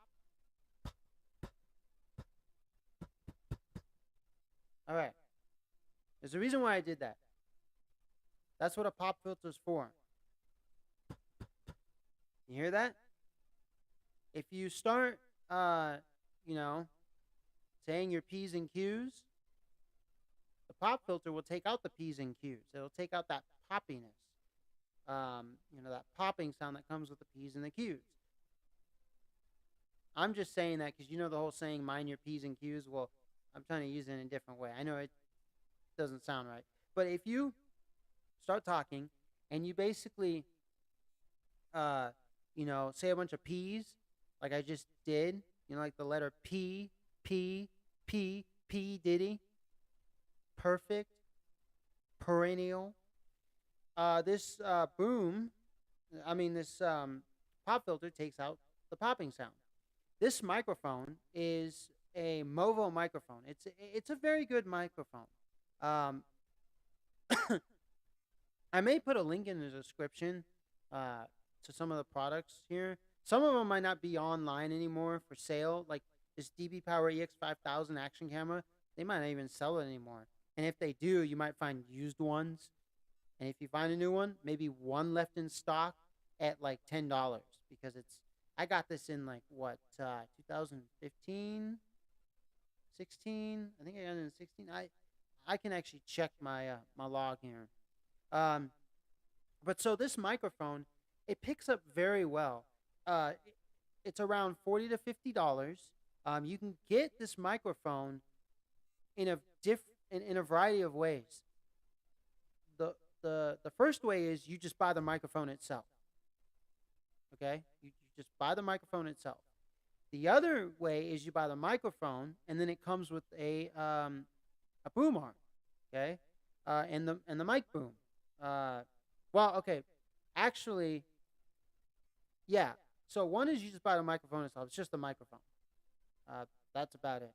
All right. There's a reason why I did that. That's what a pop filter is for. You hear that? If you start, you know, saying your P's and Q's, the pop filter will take out the P's and Q's. It'll take out that poppiness. That popping sound that comes with the P's and the Q's. I'm just saying that because the whole saying, mind your P's and Q's. Well, I'm trying to use it in a different way. I know it doesn't sound right. But if you start talking and you basically, say a bunch of P's, like I just did, like the letter P, P, P, P, Diddy, perfect, perennial. This boom, this pop filter takes out the popping sound. This microphone is a Movo microphone. It's a very good microphone. Um, I may put a link in the description to some of the products here. Some of them might not be online anymore for sale. Like this DB Power EX5000 action camera, they might not even sell it anymore. And if they do, you might find used ones. And if you find a new one, maybe one left in stock at like $10 because I got this in like what 2015, 16. I think I got it in 16. I can actually check my log here. Um, but so this microphone, it picks up very well. It's around $40 to $50. You can get this microphone in a in a variety of ways. The first way is you just buy the microphone itself. Okay, you just buy the microphone itself. The other way is you buy the microphone and then it comes with a boom arm. Okay, and the mic boom. Uh, well, okay, actually, yeah. So one is you just buy the microphone itself. It's just the microphone. Uh, that's about it.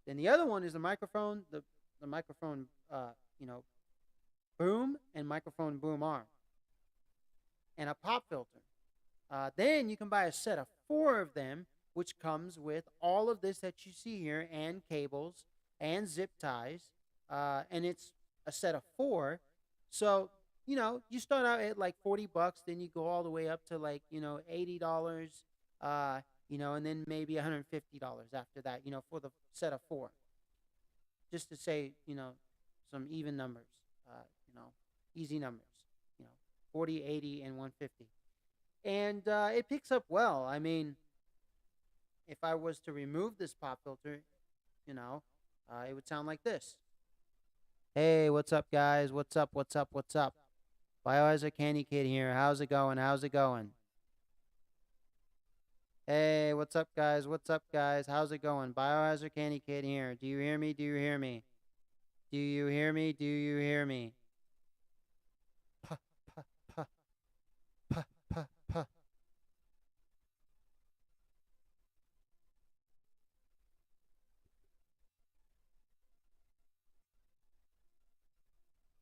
Then the other one is the microphone, the microphone, you know, boom and microphone boom arm, and a pop filter. Then you can buy a set of four of them, which comes with all of this that you see here, and cables and zip ties, and it's a set of four. So you start out at like $40, then you go all the way up to like $80, and then maybe $150 after that, for the set of four, just to say some even numbers, uh, you know, easy numbers, you know, 40, 80, and 150, and it picks up well. I mean, if I was to remove this pop filter, it would sound like this. Hey, what's up, guys? What's up? What's up? What's up? Biohazard Candy Kid here. How's it going? How's it going? Hey, what's up, guys? What's up, guys? How's it going? Biohazard Candy Kid here. Do you hear me? Do you hear me? Do you hear me? Do you hear me? Puh, puh, puh, puh, puh, puh.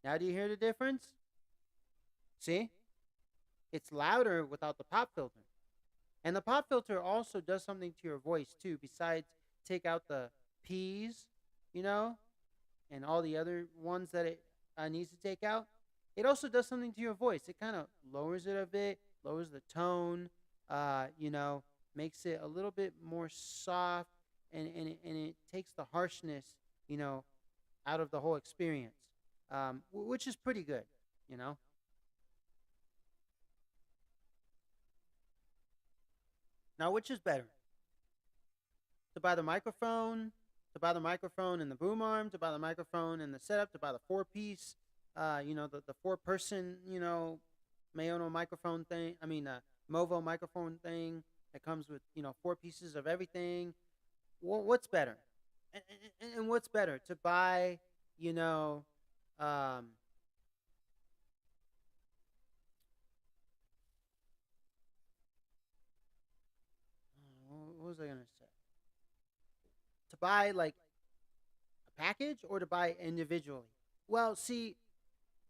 Now, do you hear the difference? See? It's louder without the pop filter. And the pop filter also does something to your voice too, besides take out the P's, you know, and all the other ones that it needs to take out. It also does something to your voice. It kind of lowers it a bit, lowers the tone, uh, you know, makes it a little bit more soft, and it takes the harshness, you know, out of the whole experience, which is pretty good, you know. Now, which is better? To buy the microphone, to buy the microphone and the boom arm, to buy the microphone and the setup, to buy the four piece, the 4 person, Mayono microphone thing. I mean, Movo microphone thing that comes with, four pieces of everything. What's better? And what's better? To buy, you know, um, what was I going to say? To buy like a package or to buy individually? Well, see,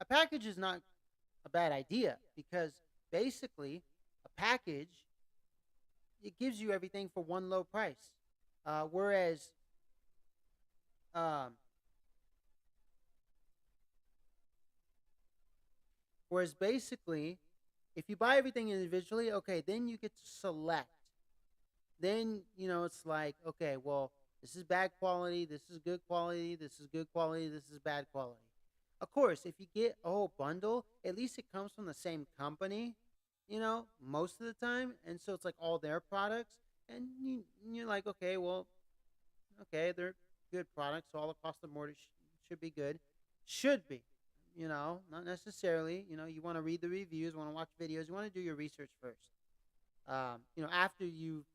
a package is not a bad idea because basically a package, it gives you everything for one low price. Whereas um, whereas basically if you buy everything individually, okay, then you get to select. Then it's like, okay, well, this is bad quality, this is good quality, this is good quality, this is bad quality. Of course, if you get a whole bundle, at least it comes from the same company, most of the time, and so it's like all their products, and you're like, okay, well, okay, they're good products, so all across the board should be good, should be, not necessarily. You want to read the reviews, want to watch videos, you want to do your research first. After you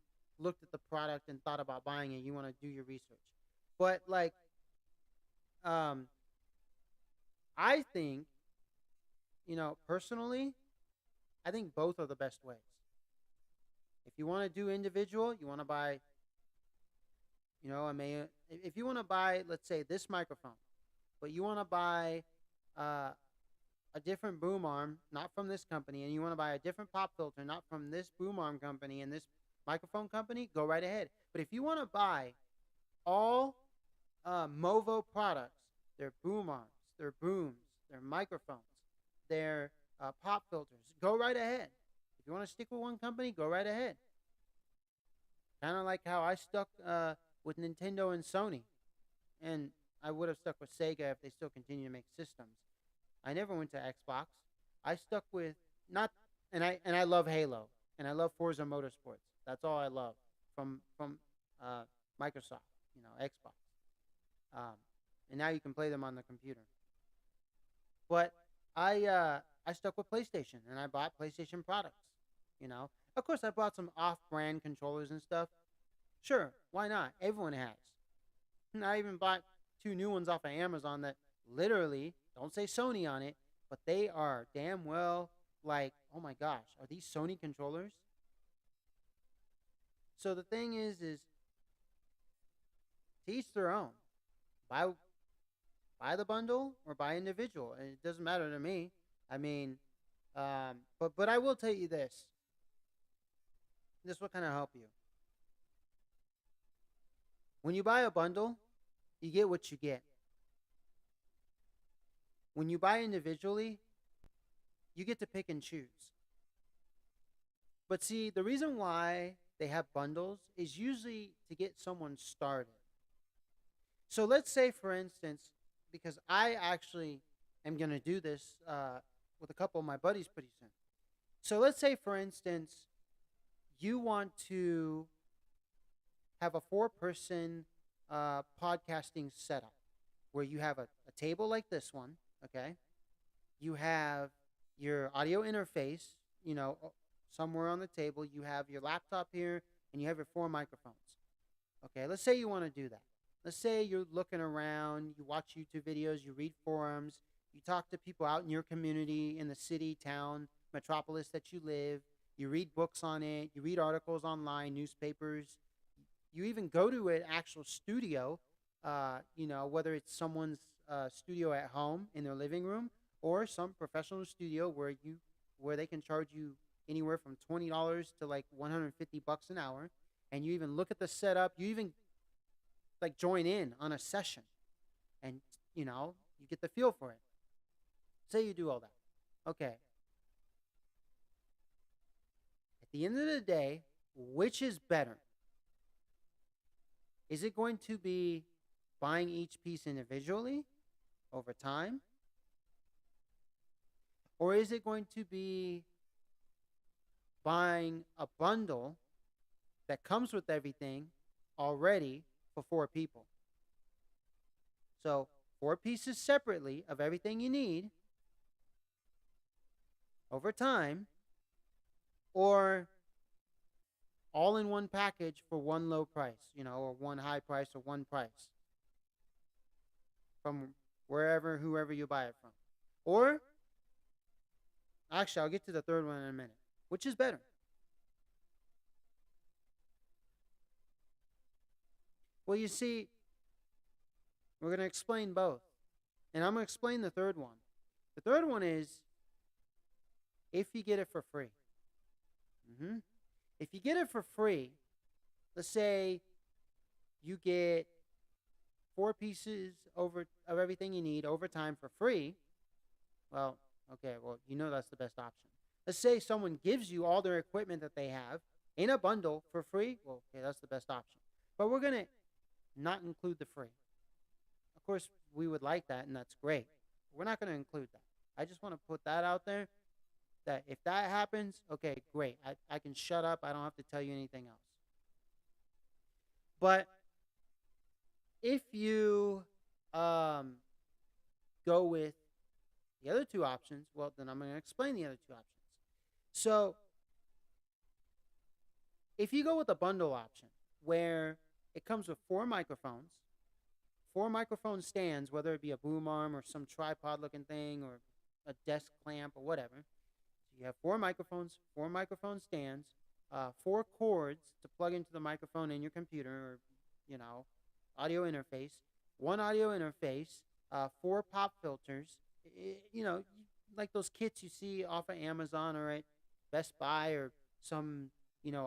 looked at the product and thought about buying it, you want to do your research. But like, um, I think, personally, I think both are the best ways. If you want to do individual, you want to buy, I may, if you want to buy, let's say, this microphone, but you want to buy uh, a different boom arm, not from this company, and you want to buy a different pop filter, not from this boom arm company and this microphone company, go right ahead. But if you want to buy all Movo products, their boom arms, their booms, their microphones, their pop filters, go right ahead. If you want to stick with one company, go right ahead. Kind of like how I stuck with Nintendo and Sony. and I would have stuck with Sega if they still continue to make systems. I never went to Xbox. I stuck with not, and I love Halo, and I love Forza Motorsports. That's all I love from uh, Microsoft, Xbox. Um, and now you can play them on the computer. But I stuck with PlayStation, and I bought PlayStation products. Of course, I bought some off-brand controllers and stuff. Sure, why not? Everyone has. And I even bought two new ones off of Amazon that literally don't say Sony on it, but they are damn well like, oh my gosh, are these Sony controllers? So the thing is to each their own. Buy buy the bundle or buy individual. And it doesn't matter to me. I mean, but I will tell you this. This will kind of help you. When you buy a bundle, you get what you get. When you buy individually, you get to pick and choose. But see, the reason why they have bundles is usually to get someone started. So let's say, for instance, because I actually am going to do this with a couple of my buddies pretty soon. So let's say, for instance, you want to have a four-person podcasting setup where you have a table like this one, okay? You have your audio interface, somewhere on the table. You have your laptop here, and you have your four microphones. Okay, let's say you want to do that. Let's say you're looking around, you watch YouTube videos, you read forums, you talk to people out in your community, in the city, town, metropolis that you live. You read books on it, you read articles online, newspapers. You even go to an actual studio, whether it's someone's studio at home in their living room or some professional studio where they can charge you anywhere from $20 to like $150 an hour, and you even look at the setup. You even like join in on a session, and you get the feel for it. Say you do all that, okay. At the end of the day, which is better? Is it going to be buying each piece individually over time? Or is it going to be buying a bundle that comes with everything already for four people? So, four pieces separately of everything you need over time, or all in one package for one low price, or one high price or one price from whoever you buy it from. Or, actually, I'll get to the third one in a minute. Which is better? Well, you see, we're going to explain both. And I'm going to explain the third one. The third one is if you get it for free. If you get it for free, let's say you get four pieces of everything you need over time for free. Well, okay, that's the best option. Let's say someone gives you all their equipment that they have in a bundle for free. Well, okay, that's the best option. But we're going to not include the free. Of course, we would like that, and that's great. We're not going to include that. I just want to put that out there, that if that happens, okay, great. I can shut up. I don't have to tell you anything else. But if you go with the other two options, well, then I'm going to explain the other two options. So if you go with a bundle option where it comes with four microphone stands, whether it be a boom arm or some tripod looking thing or a desk clamp or whatever. So you have four microphone stands, four cords to plug into the microphone in your computer or, audio interface, one audio interface, four pop filters, like those kits you see off of Amazon or at Best Buy or some,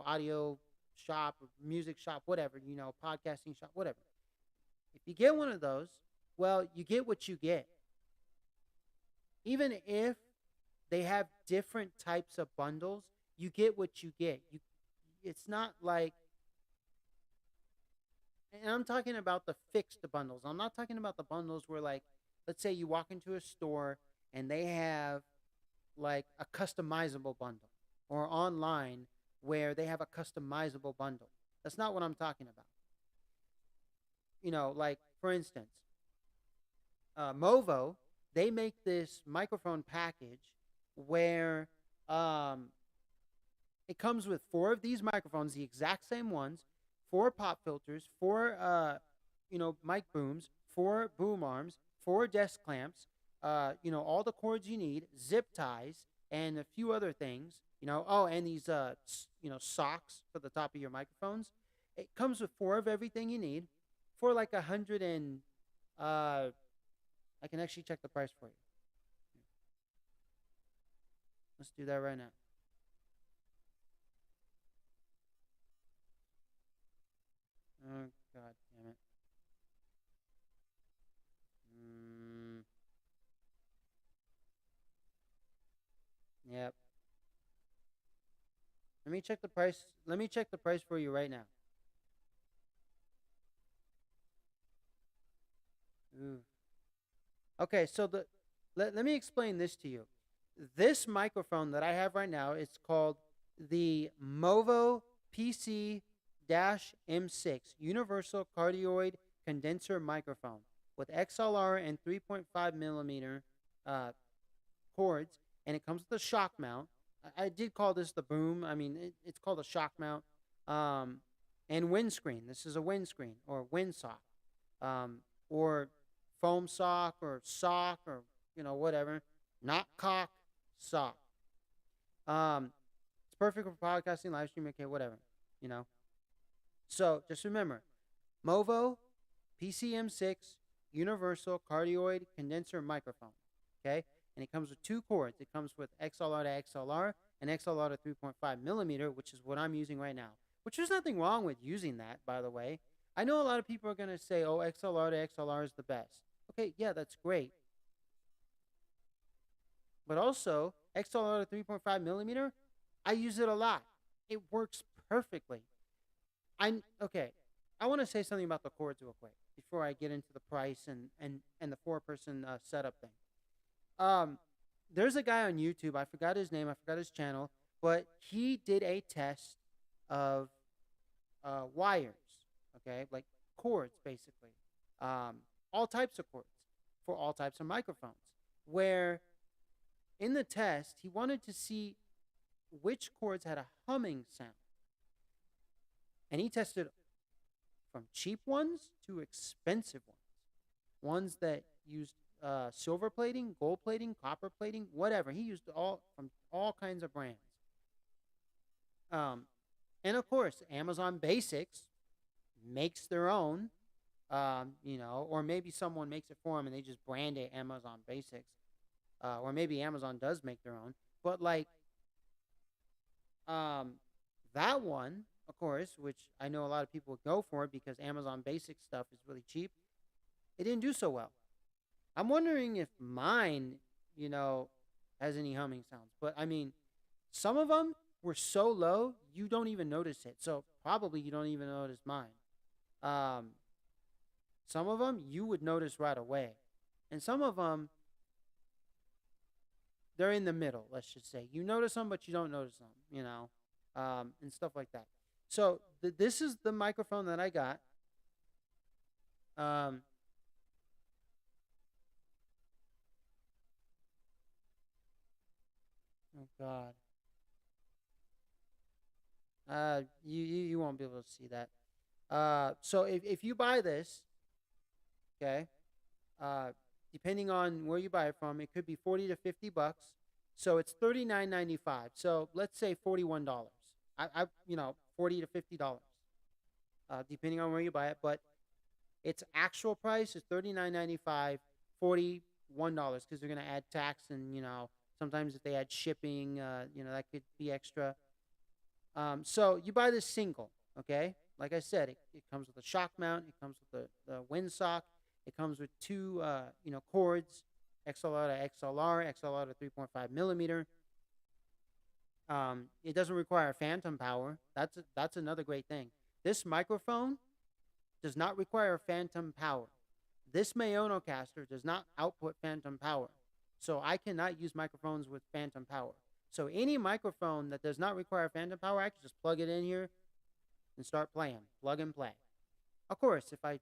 audio shop or music shop, whatever, podcasting shop, whatever. If you get one of those, well, you get what you get. Even if they have different types of bundles, you get what you get. It's not like And I'm talking about the fixed bundles. I'm not talking about the bundles where, like, let's say you walk into a store and they have like a customizable bundle, or online where they have a customizable bundle. That's not what I'm talking about. Like, for instance, Movo, they make this microphone package where um, it comes with four of these microphones, the exact same ones, four pop filters, four mic booms, four boom arms, four desk clamps, all the cords you need, zip ties, and a few other things. Oh, and these socks for the top of your microphones. It comes with four of everything you need for like 100 and I can actually check the price for you. Let's do that right now. Oh, god damn it. Mm, yep. Let me check the price. Let me check the price for you right now. Ooh. Okay, so let me explain this to you. This microphone that I have right now, it's called the Movo PC-M6 Universal Cardioid Condenser Microphone with XLR and 3.5 millimeter uh, cords, and it comes with a shock mount. I did call this the boom. I mean, it's called a shock mount. Um, and windscreen. This is a windscreen or windsock, um, or foam sock or whatever. Not cock, sock. It's perfect for podcasting, live streaming, okay, whatever. You know. So just remember, Movo PCM6 Universal Cardioid Condenser Microphone. Okay? And it comes with two cords. It comes with XLR to XLR and XLR to 3.5 millimeter, which is what I'm using right now. Which there's nothing wrong with using that, by the way. I know a lot of people are going to say, oh, XLR to XLR is the best. Okay, yeah, that's great. But also, XLR to 3.5 millimeter, I use it a lot. It works perfectly. Okay. I want to say something about the cords real quick before I get into the price and the four-person setup thing. Um, there's a guy on YouTube. I forgot his name. I forgot his channel, but he did a test of wires. Okay, like cords, basically, um, all types of cords for all types of microphones. Where in the test, he wanted to see which cords had a humming sound, and he tested from cheap ones to expensive ones that used silver plating, gold plating, copper plating, whatever. He used all from all kinds of brands. Um, and of course, Amazon Basics makes their own, or maybe someone makes it for them and they just brand it Amazon Basics, or maybe Amazon does make their own. But like um, that one, of course, which I know a lot of people go for it because Amazon Basic stuff is really cheap. It didn't do so well. I'm wondering if mine, you know, has any humming sounds. But I mean, some of them were so low you don't even notice it. So probably you don't even notice mine. Um, some of them you would notice right away, and some of them they're in the middle. Let's just say you notice them, but you don't notice them. And stuff like that. So this is the microphone that I got. Um, oh God. You won't be able to see that. So if you buy this, okay, uh, depending on where you buy it from, it could be 40 to 50 bucks. So it's 39.95. So let's say $41. I 40 to 50 dollars, depending on where you buy it. But its actual price is 39.95, $41 because they're gonna add tax and sometimes if they add shipping, that could be extra. So you buy this single, okay? Like I said, it comes with a shock mount. It comes with the windsock. It comes with two, cords, XLR to XLR, XLR to 3.5 millimeter. It doesn't require phantom power. That's another great thing. This microphone, does not require phantom power. This Mayonocaster does not output phantom power. So I cannot use microphones with phantom power. So any microphone that does not require phantom power, I can just plug it in here and start playing. Plug and play. Of course, if I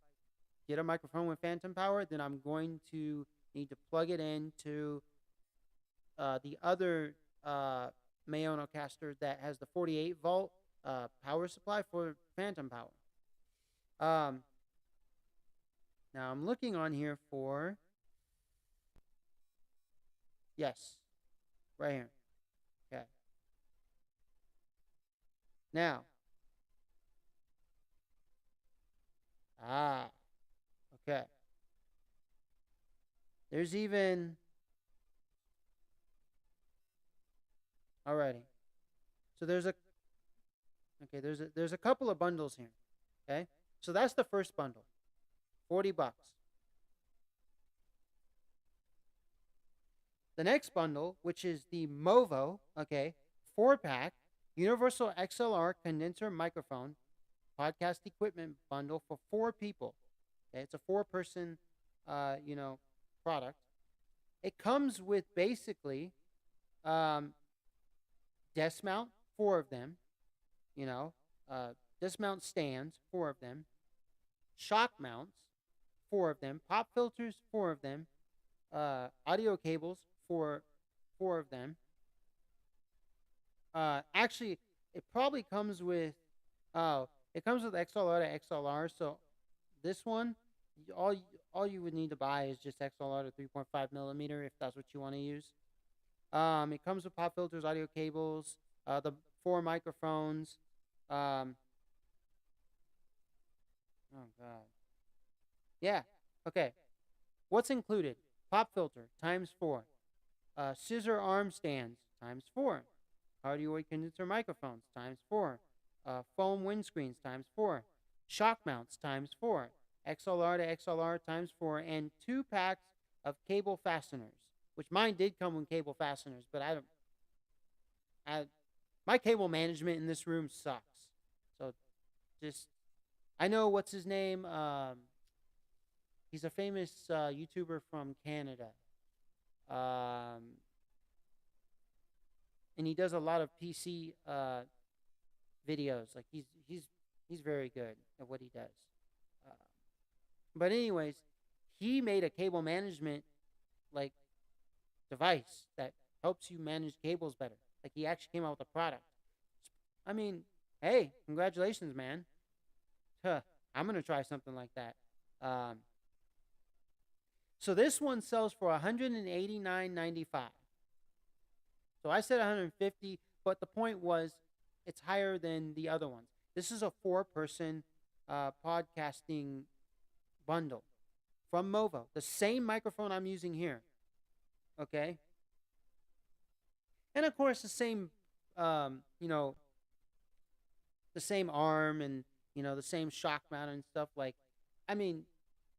get a microphone with phantom power, then I'm going to need to plug it into the other Mayonocaster that has the 48-volt power supply for phantom power. Now I'm looking on here for, yes, right here. Okay. Now, okay. There's even, alrighty. So there's a couple of bundles here. Okay. So that's the first bundle, $40. The next bundle, which is the Movo, okay, 4-pack Universal XLR condenser microphone podcast equipment bundle for 4 people. Okay, it's a 4-person, product. It comes with basically desk mount, 4 of them. You know, desk mount stands, 4 of them. Shock mounts, 4 of them. Pop filters, 4 of them. Audio cables, 4 of them. Actually, it probably comes with it comes with XLR to XLR. So this one, all you would need to buy is just XLR to 3.5 millimeter if that's what you want to use. It comes with pop filters, audio cables, the 4 microphones. Oh God. Yeah. Okay. What's included? Pop filter times 4. Scissor arm stands times 4. Cardioid condenser microphones times 4. Foam windscreens times 4. Shock mounts times 4. XLR to XLR times 4. And 2 packs of cable fasteners, which mine did come with cable fasteners, but my cable management in this room sucks. So just, I know what's his name. He's a famous YouTuber from Canada. And he does a lot of PC videos. Like he's very good at what he does. Uh, but anyways, he made a cable management like device that helps you manage cables better. Like he actually came out with a product. I mean, hey, congratulations, man. Huh, I'm gonna try something like that. So this one sells for $189.95. So I said 150, but the point was it's higher than the other ones. This is a 4-person podcasting bundle from Movo, the same microphone I'm using here. Okay, and of course the same, the same arm and the same shock mount and stuff. Like, I mean,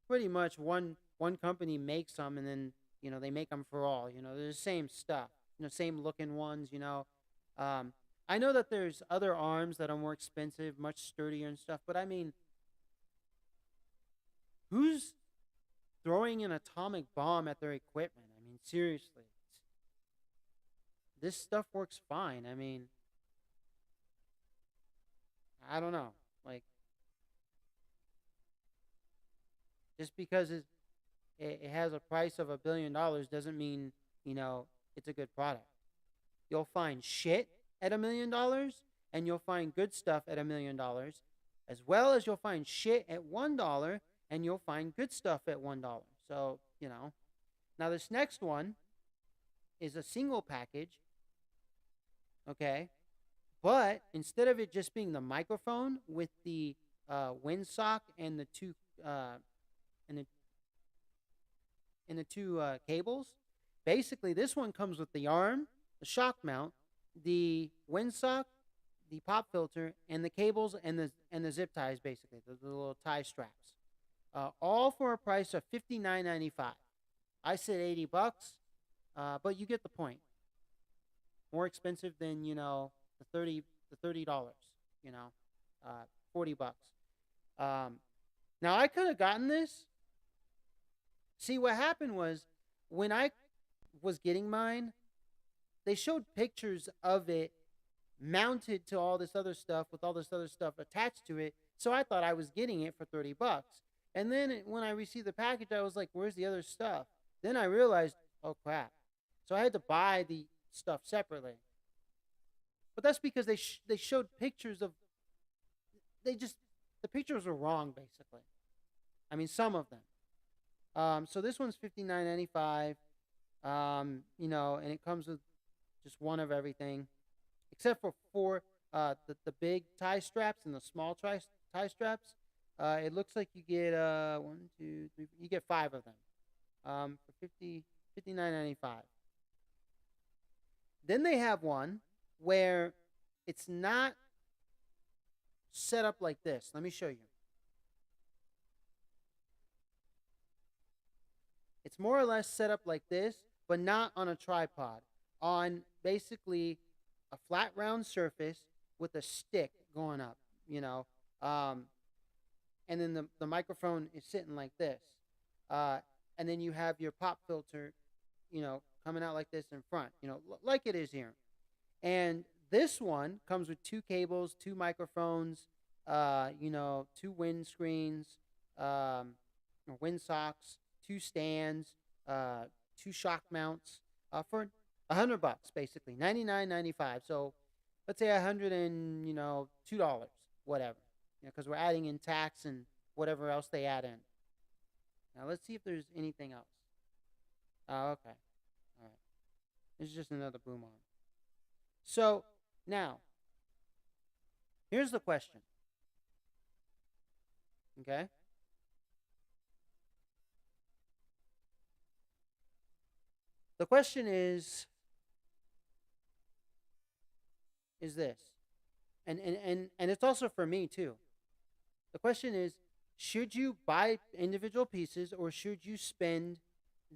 pretty much one company makes them, and then they make them for all. They're the same stuff. Same looking ones. I know that there's other arms that are more expensive, much sturdier and stuff. But I mean, who's throwing an atomic bomb at their equipment? I mean, seriously, this stuff works fine. I mean, I don't know. Like, just because it has a price of $1 billion doesn't mean it's a good product. You'll find shit at $1 million, and you'll find good stuff at $1 million, as well as you'll find shit at $1, and you'll find good stuff at $1. So now this next one is a single package. Okay, but instead of it just being the microphone with the windsock and the two and the two cables, basically this one comes with the arm, the shock mount, the windsock, the pop filter, and the cables and the zip ties, basically the little tie straps, all for a price of $59.95. I said $80, but you get the point. More expensive than the $30, $40. Now I could have gotten this. See, what happened was when I was getting mine, they showed pictures of it mounted to all this other stuff with all this other stuff attached to it. So I thought I was getting it for $30. And then when I received the package, I was like, where's the other stuff? Then I realized, oh crap. So I had to buy the stuff separately. But that's because they showed pictures of they just the pictures were wrong basically. I mean some of them. So this one's 59.95. And it comes with just one of everything, except for the big tie straps and the small tie straps. It looks like you get one, two, three. You get five of them. For 59.95. Then they have one where it's not set up like this. Let me show you. It's more or less set up like this, but not on a tripod. On basically a flat round surface with a stick going up, you know. Um, and then the microphone is sitting like this. Uh, and then you have your pop filter, coming out like this in front, like it is here. And this one comes with two cables, two microphones, two wind screens, um, wind socks, two stands, uh, two shock mounts for $100, basically $99.95. So let's say $102, whatever, because we're adding in tax and whatever else they add in. Now let's see if there's anything else. Oh, okay, all right. This is just another boom arm. So now, here's the question. Okay? The question is this. And it's also for me too. The question is, should you buy individual pieces or should you spend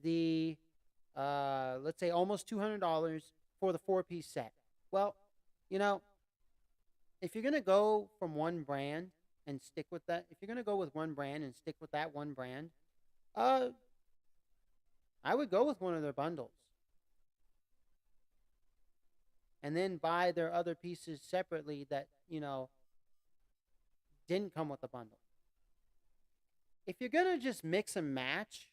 the let's say almost $200 for the four-piece set? Well, you know, if you're gonna go from one brand and stick with that, if you're gonna go with one brand and stick with that one brand, uh, I would go with one of their bundles and then buy their other pieces separately that didn't come with the bundle. If you're gonna just mix and match,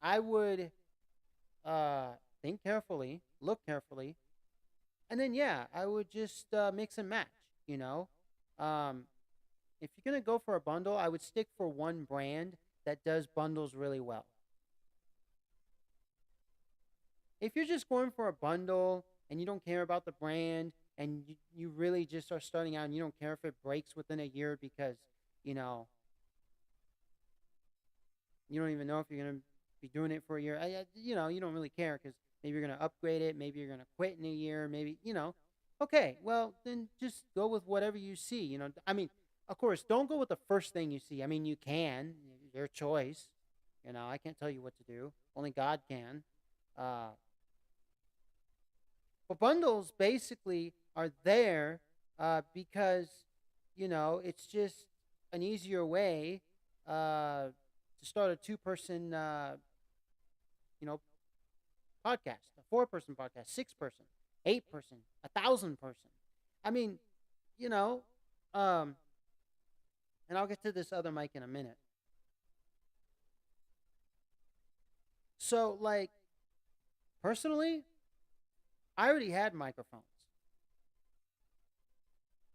I would think carefully, look carefully, and then yeah, I would just mix and match. You know, um, if you're gonna go for a bundle, I would stick for one brand that does bundles really well. If you're just going for a bundle and you don't care about the brand and you really just are starting out and you don't care if it breaks within a year because you know you don't even know if you're gonna be doing it for a year. You don't really care because maybe you're gonna upgrade it, maybe you're gonna quit in a year, maybe Okay, well then just go with whatever you see. I mean, of course, don't go with the first thing you see. I mean, you can, your choice. I can't tell you what to do. Only God can. Uh, but bundles basically are there because it's just an easier way to start a two-person you know podcast, a four-person podcast, six-person, eight-person, 1,000-person. I mean, you know, um, and I'll get to this other mic in a minute. So, like, personally, I already had microphones.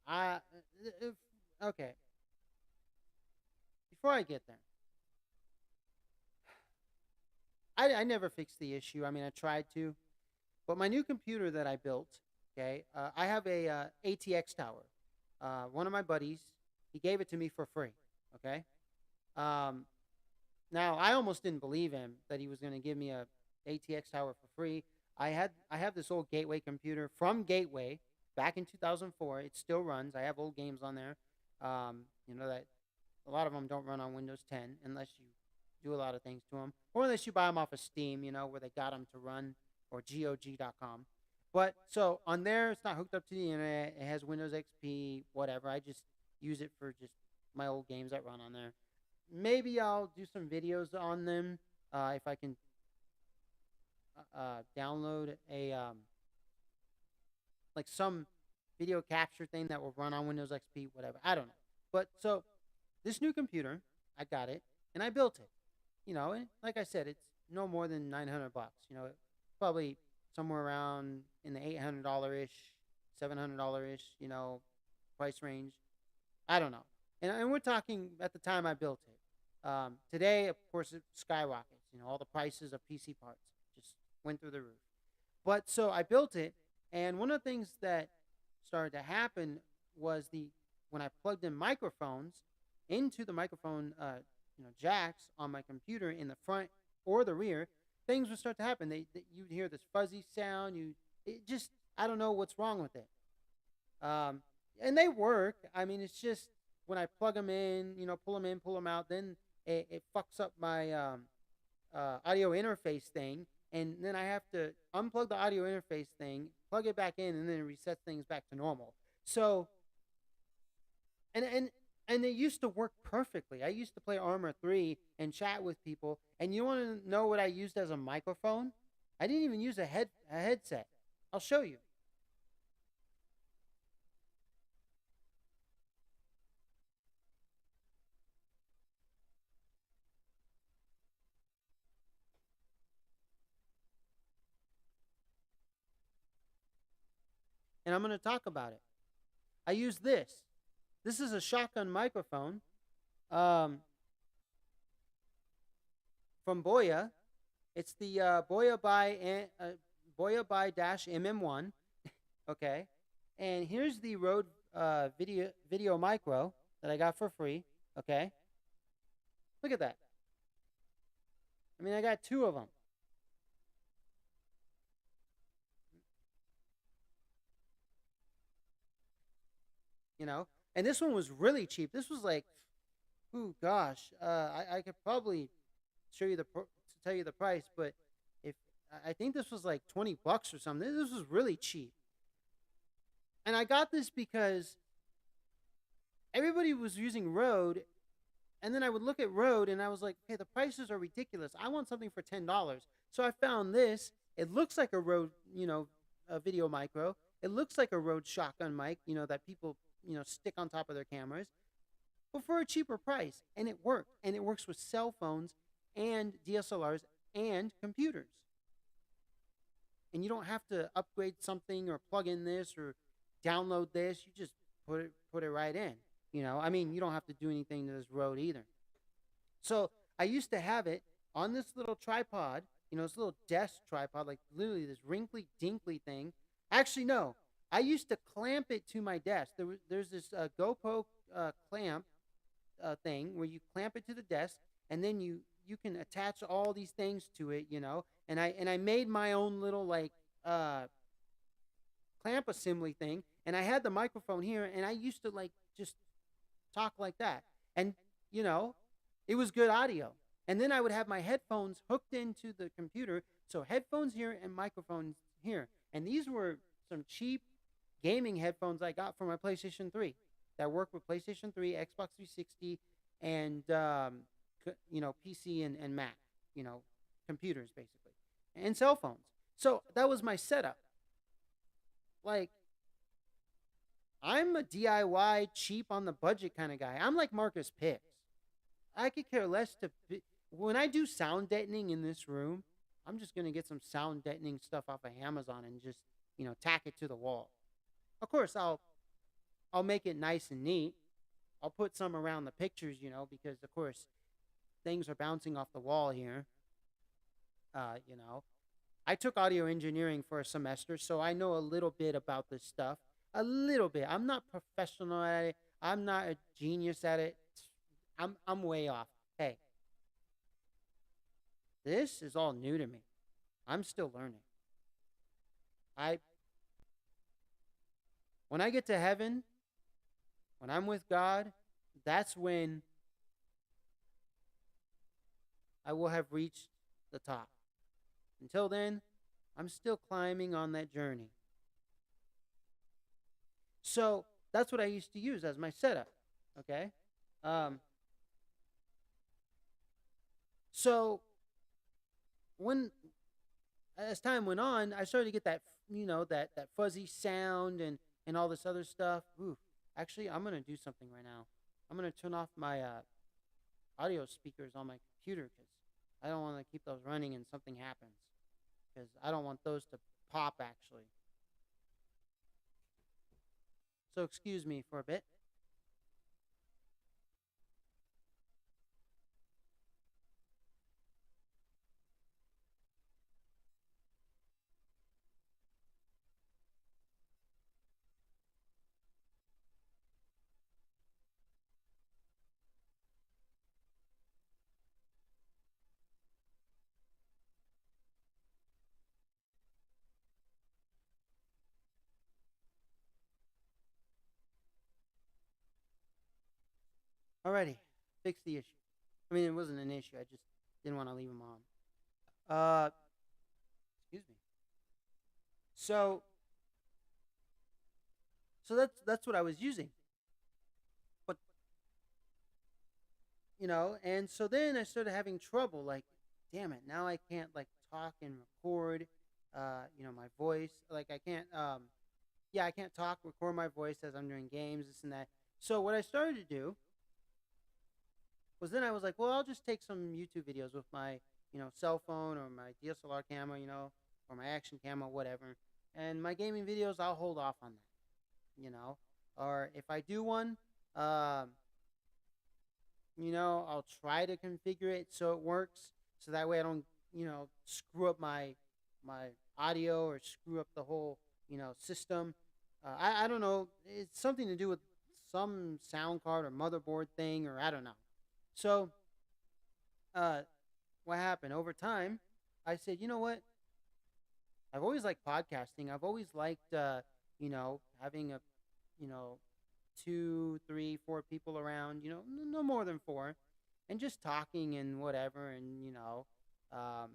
I if, okay. Before I get there, I never fixed the issue. I mean, I tried to, but my new computer that I built, okay, I have a ATX tower. One of my buddies, he gave it to me for free. Okay. Um, Now I almost didn't believe him that he was going to give me a ATX tower for free. I have this old Gateway computer from Gateway back in 2004. It still runs. I have old games on there. That a lot of them don't run on Windows 10 unless you do a lot of things to them, or unless you buy them off of Steam. Where they got them to run, or GOG.com. But so on there, it's not hooked up to the internet. It has Windows XP, whatever. I just use it for just my old games that run on there. Maybe I'll do some videos on them if I can download a like some video capture thing that will run on Windows XP, whatever. I don't know. But so this new computer, I got it and I built it. And like I said, it's no more than $900. Probably somewhere around in the $800 ish, $700 ish, price range. I don't know. And we're talking at the time I built it. Today, of course, it skyrockets. All the prices of PC parts just went through the roof. But so I built it, and one of the things that started to happen was when I plugged in microphones into the microphone, jacks on my computer in the front or the rear, things would start to happen. You'd hear this fuzzy sound. It just I don't know what's wrong with it. And they work. I mean, it's just when I plug them in, pull them in, pull them out, then it fucks up my audio interface thing, and then I have to unplug the audio interface thing, plug it back in, and then it resets things back to normal. So, and it used to work perfectly. I used to play Armor 3 and chat with people, and you want to know what I used as a microphone? I didn't even use a headset. I'll show you. And I'm going to talk about it. I use this. This is a shotgun microphone from Boya. It's the Boya by Dash MM1. Okay, and here's the Rode video micro that I got for free. Okay, look at that. I mean, I got two of them. And this one was really cheap. This was like, oh gosh, I could probably show you tell you the price, but if I think this was like $20 or something. This was really cheap, and I got this because everybody was using Rode, and then I would look at Rode, and I was like, okay, the prices are ridiculous. I want something for $10. So I found this. It looks like a Rode, a video micro. It looks like a Rode shotgun mic, that people stick on top of their cameras, but for a cheaper price. And it worked. And it works with cell phones and DSLRs and computers. And you don't have to upgrade something or plug in this or download this. You just put it right in. I mean, you don't have to do anything to this Rode either. So I used to have it on this little tripod, this little desk tripod, like literally this wrinkly dinkly thing. Actually, no. I used to clamp it to my desk. There's this GoPro clamp thing where you clamp it to the desk, and then you can attach all these things to it, And I made my own little like clamp assembly thing, and I had the microphone here, and I used to like just talk like that, and it was good audio. And then I would have my headphones hooked into the computer, so headphones here and microphones here, and these were some cheap gaming headphones I got for my PlayStation 3 that work with PlayStation 3, Xbox 360, and PC and Mac, computers basically, and cell phones. So that was my setup. Like, I'm a DIY, cheap on the budget kind of guy. I'm like Marcus Pitts. I could care less when I do sound deadening in this room, I'm just gonna get some sound deadening stuff off of Amazon and just tack it to the wall. Of course, I'll make it nice and neat. I'll put some around the pictures, because of course things are bouncing off the wall here. I took audio engineering for a semester, so I know a little bit about this stuff. A little bit. I'm not professional at it. I'm not a genius at it. I'm way off. Hey, this is all new to me. I'm still learning. When I get to heaven, when I'm with God, that's when I will have reached the top. Until then, I'm still climbing on that journey. So that's what I used to use as my setup. Okay. Um, so when as time went on, I started to get that that fuzzy sound and all this other stuff. Ooh, actually, I'm gonna do something right now. I'm gonna turn off my audio speakers on my computer because I don't want to keep those running and something happens because I don't want those to pop actually. So excuse me for a bit. Alrighty, fix the issue. I mean, it wasn't an issue. I just didn't want to leave them on. Excuse me. So, so that's what I was using. But and so then I started having trouble. Like, damn it, now I can't like talk and record. My voice. Like, I can't. Yeah, I can't talk, record my voice as I'm doing games, this and that. So what I started to do was then I was like, well, I'll just take some YouTube videos with my cell phone or my DSLR camera, or my action camera, whatever. And my gaming videos, I'll hold off on that, Or if I do one, um, I'll try to configure it so it works, so that way I don't, screw up my audio or screw up the whole, system. I don't know. It's something to do with some sound card or motherboard thing, or I don't know. So, uh, what happened over time? I said, you know what? I've always liked podcasting. I've always liked, having a, you know, two, three, four people around, no more than four, and just talking and whatever. And, um,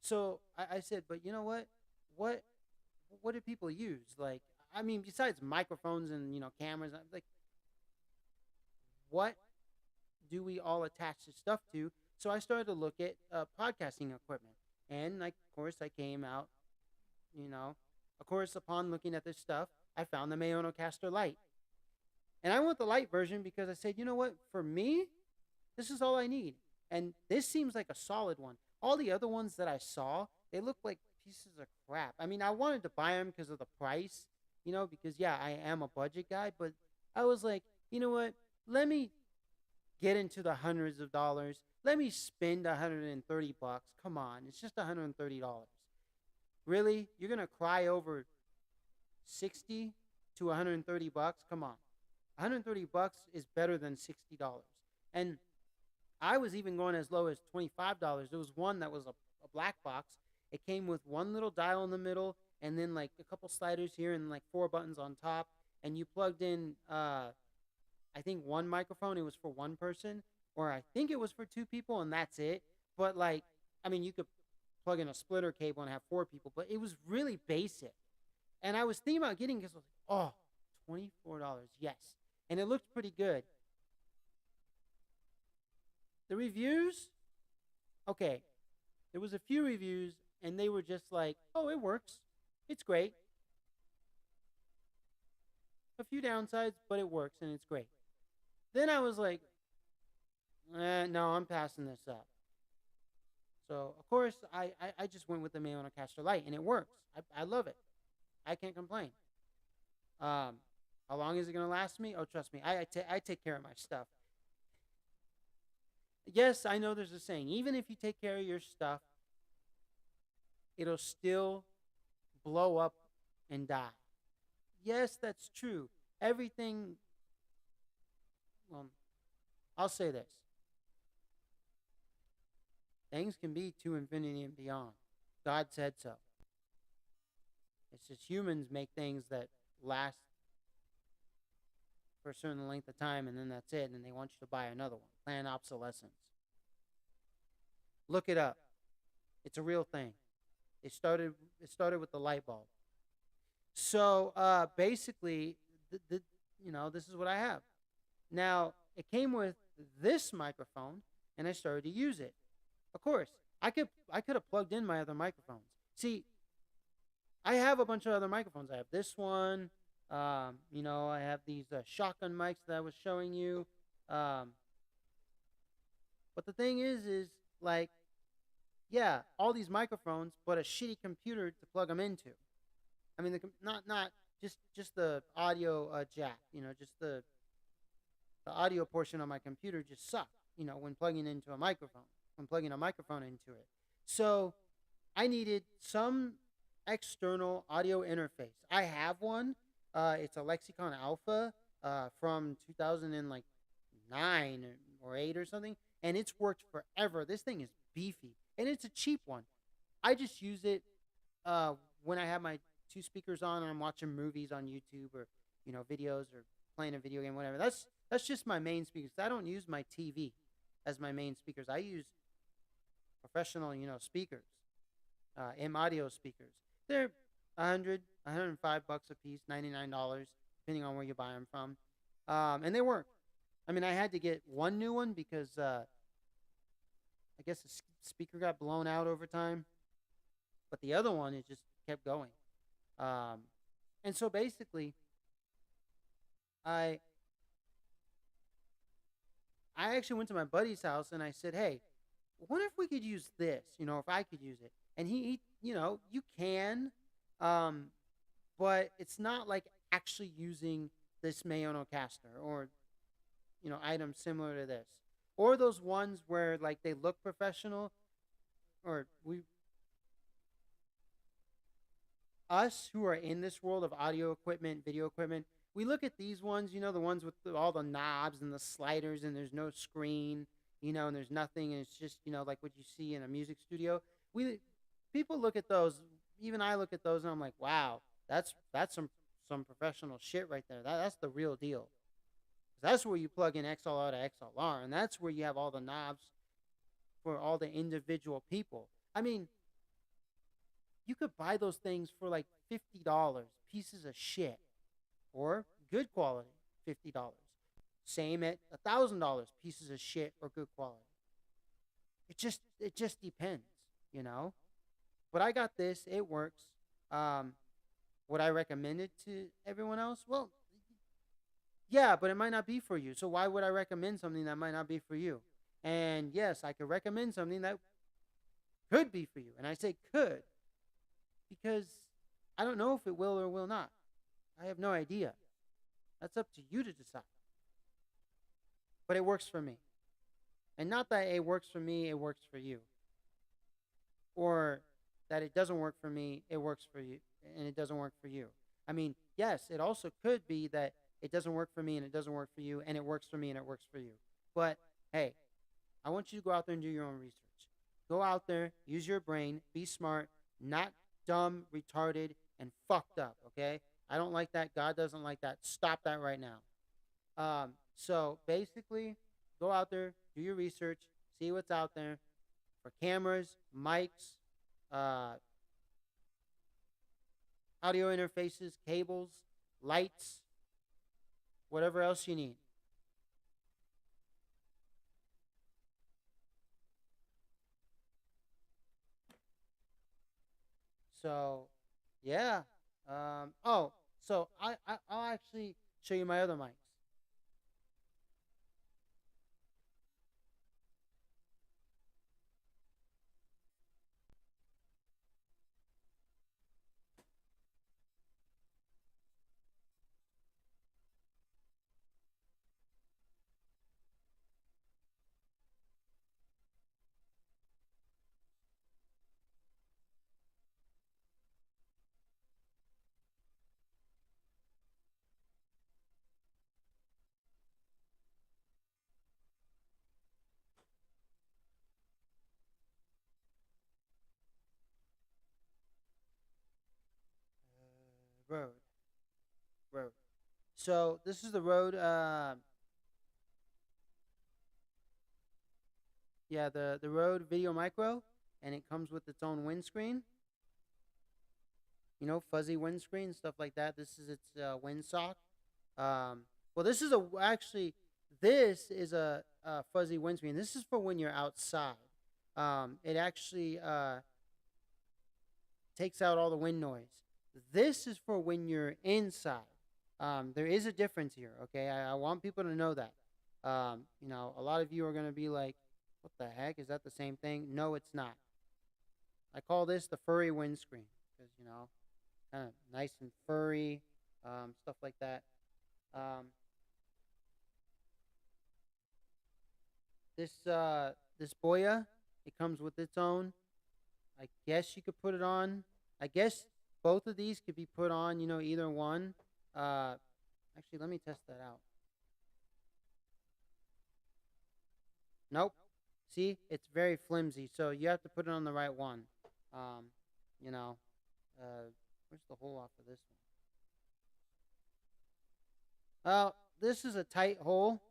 so I said, but you know what? What, what do people use? Like, I mean, besides microphones and, cameras, I'm like, what do we all attach this stuff to? So I started to look at podcasting equipment. And, like, of course, I came out, you know, of course, upon looking at this stuff, I found the Mayonocaster Lite. And I want the light version because I said, you know what? For me, this is all I need. And this seems like a solid one. All the other ones that I saw, they look like pieces of crap. I mean, I wanted to buy them because of the price, because, yeah, I am a budget guy. But I was like, you know what? Let me get into the hundreds of dollars. Let me spend 130 bucks. Come on, it's just $130. Really? You're going to cry over 60 to 130 bucks? Come on. 130 bucks is better than $60. And I was even going as low as $25. There was one that was a black box. It came with one little dial in the middle and then like a couple sliders here and like four buttons on top. And you plugged in I think one microphone. It was for one person, or I think it was for two people, and that's it. But like, I mean, you could plug in a splitter cable and have four people, but it was really basic. And I was thinking about getting because I was like, oh, $24, yes, and it looked pretty good. The reviews, okay, there was a few reviews, and they were just like, oh, it works, it's great. A few downsides, but it works and it's great. Then I was like, no, I'm passing this up. So of course I just went with the Mayono Caster Light and it works. I love it. I can't complain. Um, how long is it gonna last me? Oh, trust me, I take care of my stuff. Yes, I know there's a saying. Even if you take care of your stuff, it'll still blow up and die. Yes, that's true. Everything. Well, I'll say this: things can be to infinity and beyond. God said so. It's just humans make things that last for a certain length of time, and then that's it, and then they want you to buy another one. Planned obsolescence. Look it up. It's a real thing. It started with the light bulb. So basically, this is what I have now. it came with this microphone, and I started to use it. Of course, I could have plugged in my other microphones. See, I have a bunch of other microphones. I have this one. I have these shotgun mics that I was showing you. Um, but the thing is like, yeah, all these microphones, but a shitty computer to plug them into. I mean, not just the audio jack. Just the audio portion of my computer just sucked. When plugging into a microphone, when plugging a microphone into it. So I needed some external audio interface. I have one. It's a Lexicon Alpha from 2009 or 8 or something, and it's worked forever. This thing is beefy, and it's a cheap one. I just use it uh, when I have my two speakers on and I'm watching movies on YouTube or videos or playing a video game, whatever. That's just my main speakers. I don't use my TV as my main speakers. I use professional, speakers, M audio speakers. They're 105 bucks a piece, $99, depending on where you buy them from, and they work. I mean, I had to get one new one because I guess the speaker got blown out over time, but the other one it just kept going. Um, and so basically, I I actually went to my buddy's house and I said, "Hey, what if we could use this? If I could use it?" And you can, um, but it's not like actually using this Mayono caster or items similar to this, or those ones where like they look professional, or we us who are in this world of audio equipment, video equipment, we look at these ones, the ones with all the knobs and the sliders, and there's no screen, and there's nothing, and it's just, like what you see in a music studio. We People look at those, even I look at those, and I'm like, wow, that's some professional shit right there. That's the real deal. That's where you plug in XLR to XLR, and that's where you have all the knobs for all the individual people. I mean, you could buy those things for like $50, pieces of shit, or good quality, $50. Same at $1,000, pieces of shit or good quality. It just depends, you know. But I got this; it works. Um, would I recommend it to everyone else? Well, yeah, but it might not be for you. So why would I recommend something that might not be for you? And yes, I could recommend something that could be for you, and I say could because I don't know if it will or will not. I have no idea. That's up to you to decide. But it works for me. And not that it works for me, it works for you. Or that it doesn't work for me, it works for you, and it doesn't work for you. I mean, yes, it also could be that it doesn't work for me and it doesn't work for you, and it works for me and it works for you. But hey, I want you to go out there and do your own research. Go out there, use your brain, be smart, not dumb, retarded, and fucked up, okay? I don't like that. God doesn't like that. Stop that right now. So basically, go out there, do your research, see what's out there for cameras, mics, uh, audio interfaces, cables, lights, whatever else you need. So, yeah. So I'll actually show you my other mics. Rode, Rode. So this is the Rode. Yeah, the Rode Video Micro, and it comes with its own windscreen. Fuzzy windscreen, stuff like that. This is its windsock. Well, this is actually This is a fuzzy windscreen. This is for when you're outside. It actually takes out all the wind noise. This is for when you're inside. There is a difference here, okay? I want people to know that. A lot of you are going to be like, what the heck? Is that the same thing? No, it's not. I call this the furry windscreen because, kind of nice and furry, stuff like that. Um, this Boya, it comes with its own. I guess you could put it on. I guess both of these could be put on, either one. Uh, Actually, let me test that out. Nope. See, it's very flimsy, so you have to put it on the right one. Um, you know, where's the hole off of this one? Well, this is a tight hole,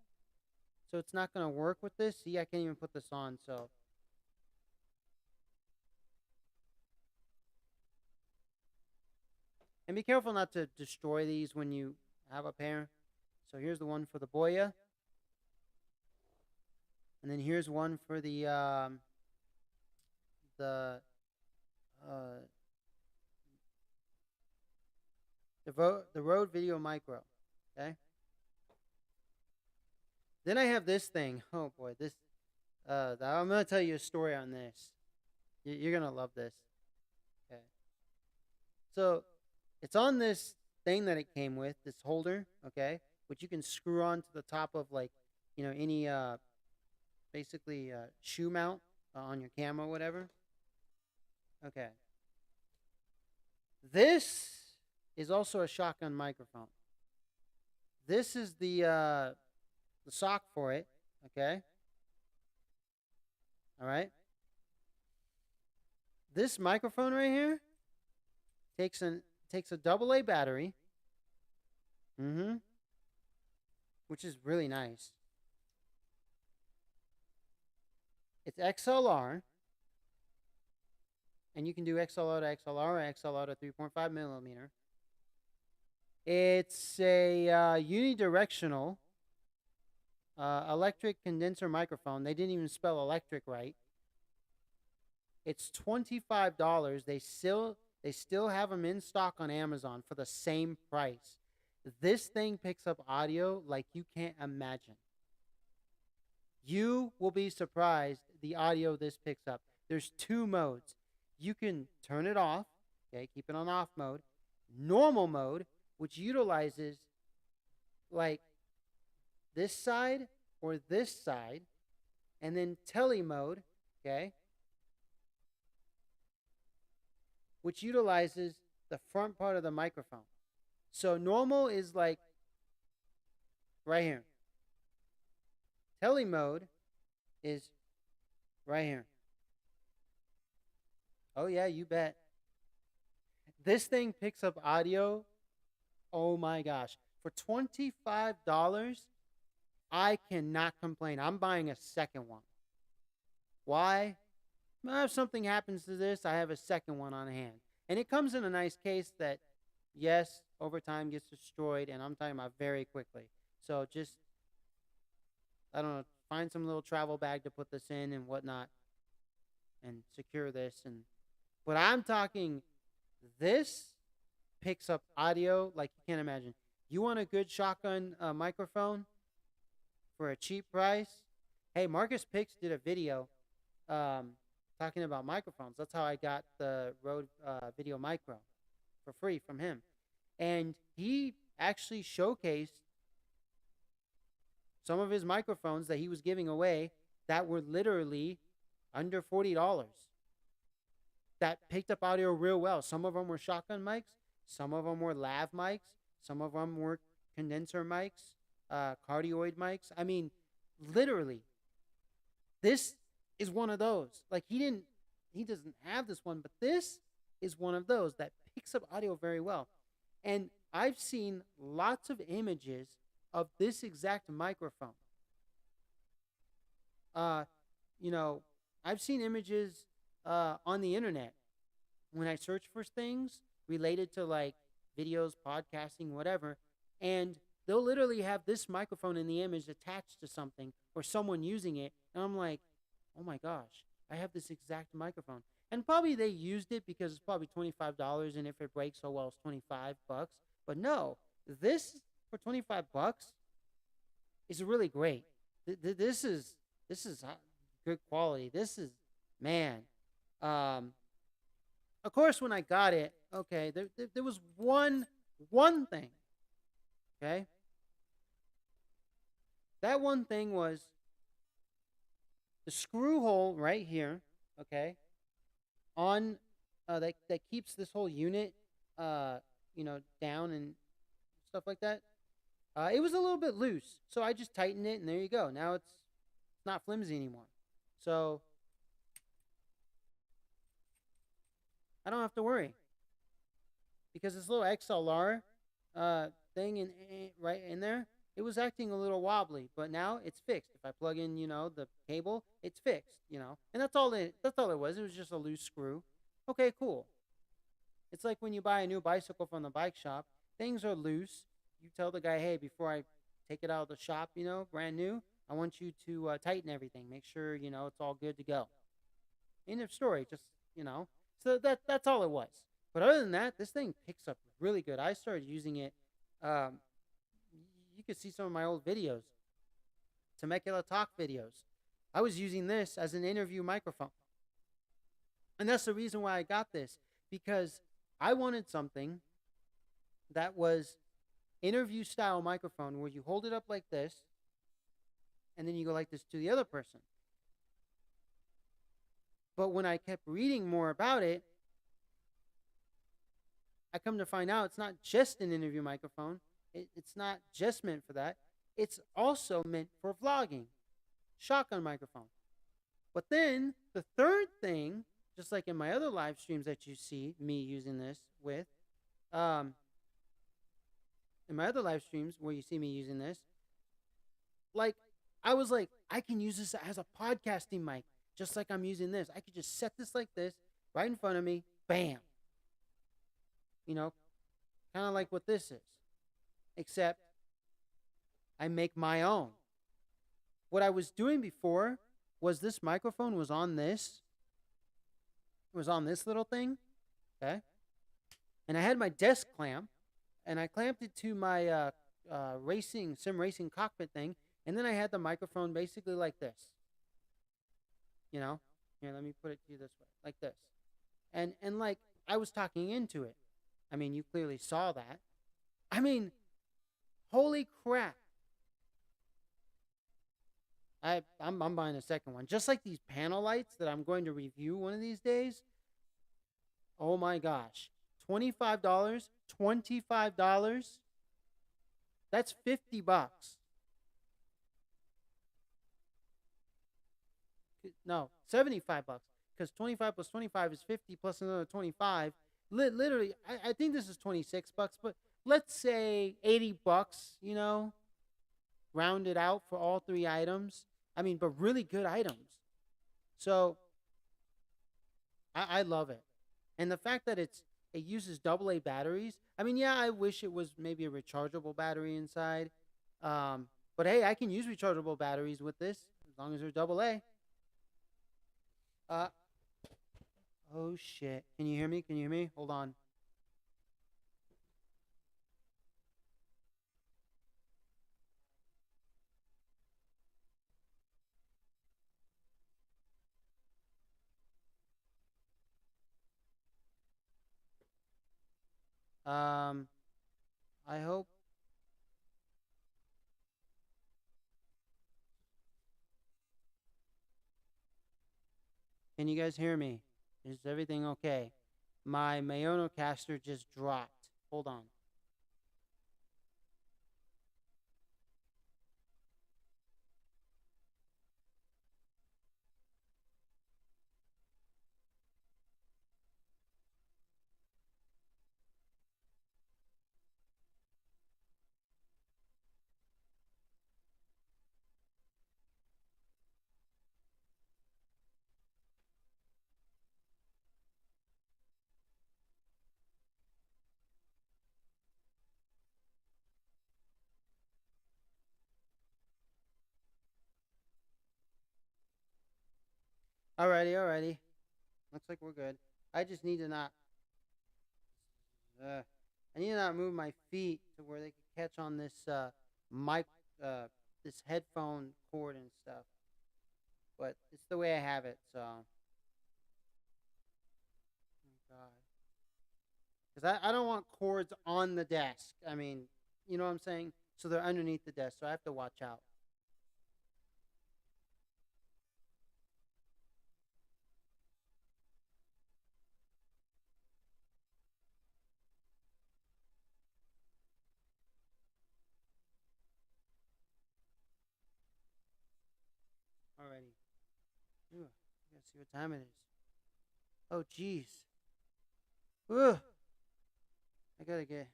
so it's not gonna work with this. See, I can't even put this on, so and be careful not to destroy these when you have a pair. So here's the one for the Boya, and then here's one for the uh the Rode Video Micro. Okay. Then I have this thing. Oh boy, this. I'm gonna tell you a story on this. You're gonna love this. Okay. So it's on this thing that it came with, this holder. Okay, which you can screw on to the top of like, any basically shoe mount on your camera, or whatever. Okay. This is also a shotgun microphone. This is the sock for it. Okay. All right. This microphone right here takes a double A battery. Mm-hmm. Which is really nice. It's XLR, and you can do XLR to XLR or XLR to 3.5 millimeter. It's a unidirectional electric condenser microphone. They didn't even spell electric right. It's $25. They still have them in stock on Amazon for the same price. This thing picks up audio like you can't imagine. You will be surprised the audio this picks up. There's two modes. You can turn it off, okay, keep it on off mode. Normal mode, which utilizes like this side or this side, and then tele mode, okay, which utilizes the front part of the microphone. So normal is like right here. Tele mode is right here. Oh yeah, you bet. This thing picks up audio. Oh my gosh. For $25, I cannot complain. I'm buying a second one. Why? Well, if something happens to this, I have a second one on hand. And it comes in a nice case that, yes, over time gets destroyed, and I'm talking about very quickly. So just, I don't know, find some little travel bag to put this in and whatnot and secure this. But I'm talking, this picks up audio like you can't imagine. You want a good shotgun microphone for a cheap price? Hey, Marcus Pix did a video um, talking about microphones. That's how I got the Rode Video Micro for free from him. And he actually showcased some of his microphones that he was giving away that were literally under $40 that picked up audio real well. Some of them were shotgun mics. Some of them were lav mics. Some of them were condenser mics, cardioid mics. I mean, literally, this is one of those. Like he doesn't have this one, but this is one of those that picks up audio very well. And I've seen lots of images of this exact microphone. Uh, you know, I've seen images on the internet when I search for things related to like videos, podcasting, whatever. And they'll literally have this microphone in the image attached to something or someone using it, and I'm like, oh my gosh, I have this exact microphone. And probably they used it because it's probably $25, and if it breaks, oh well, it's $25. But no, this for $25 is really great. This is good quality. This is, man. Um, of course, when I got it, okay, there was one thing. Okay, that one thing was the screw hole right here. Okay, on that keeps this whole unit, uh, down and stuff like that. It was a little bit loose, so I just tightened it, and there you go. Now it's not flimsy anymore. So I don't have to worry because this little XLR thing right in there, it was acting a little wobbly, but now it's fixed. If I plug in, the cable, it's fixed, and that's all it was. It was just a loose screw. Okay, cool. It's like when you buy a new bicycle from the bike shop, things are loose. You tell the guy, hey, before I take it out of the shop, brand new, I want you to tighten everything, make sure it's all good to go. End of story. Just you know, so that's all it was. But other than that, this thing picks up really good. I started using it. Um, you could see some of my old videos, Temecula Talk videos. I was using this as an interview microphone, and that's the reason why I got this, because I wanted something that was interview style microphone where you hold it up like this, and then you go like this to the other person. But when I kept reading more about it, I come to find out it's not just an interview microphone. It's not just meant for that. It's also meant for vlogging. Shotgun microphone. But then the third thing, just like in my other live streams that you see me using this with, um, in my other live streams where you see me using this, like I was like, I can use this as a podcasting mic, just like I'm using this. I could just set this like this right in front of me, bam. You know, kind of like what this is, except I make my own. What I was doing before was this microphone was on this, was on this little thing, okay? And I had my desk clamp, and I clamped it to my sim racing cockpit thing, and then I had the microphone basically like this, you know? Here, let me put it to you this way, like this. And like, I was talking into it. I mean, you clearly saw that. I mean, holy crap. I'm buying a second one. Just like these panel lights that I'm going to review one of these days. Oh my gosh. $25. $25. That's $50. No, $75. Because 25 plus 25 is 50 plus another 25. Literally, I think this is $26, but let's say $80, rounded out for all three items. I mean, but really good items. So I love it. And the fact that it uses AA batteries. I mean, yeah, I wish it was maybe a rechargeable battery inside. But hey, I can use rechargeable batteries with this as long as they're AA. Uh oh shit. Can you hear me? Can you hear me? Hold on. Um I hope. Can you guys hear me? Is everything okay? My Mayonocaster just dropped. Hold on. Alrighty, alrighty. Looks like we're good. I just need to not. Uh, I need to not move my feet to where they can catch on this mic, uh, this headphone cord and stuff. But it's the way I have it. So, oh God, because I don't want cords on the desk. I mean, you know what I'm saying? So they're underneath the desk. So I have to watch out. Alrighty. Ooh, I gotta see what time it is. Oh, jeez. Ugh. I gotta get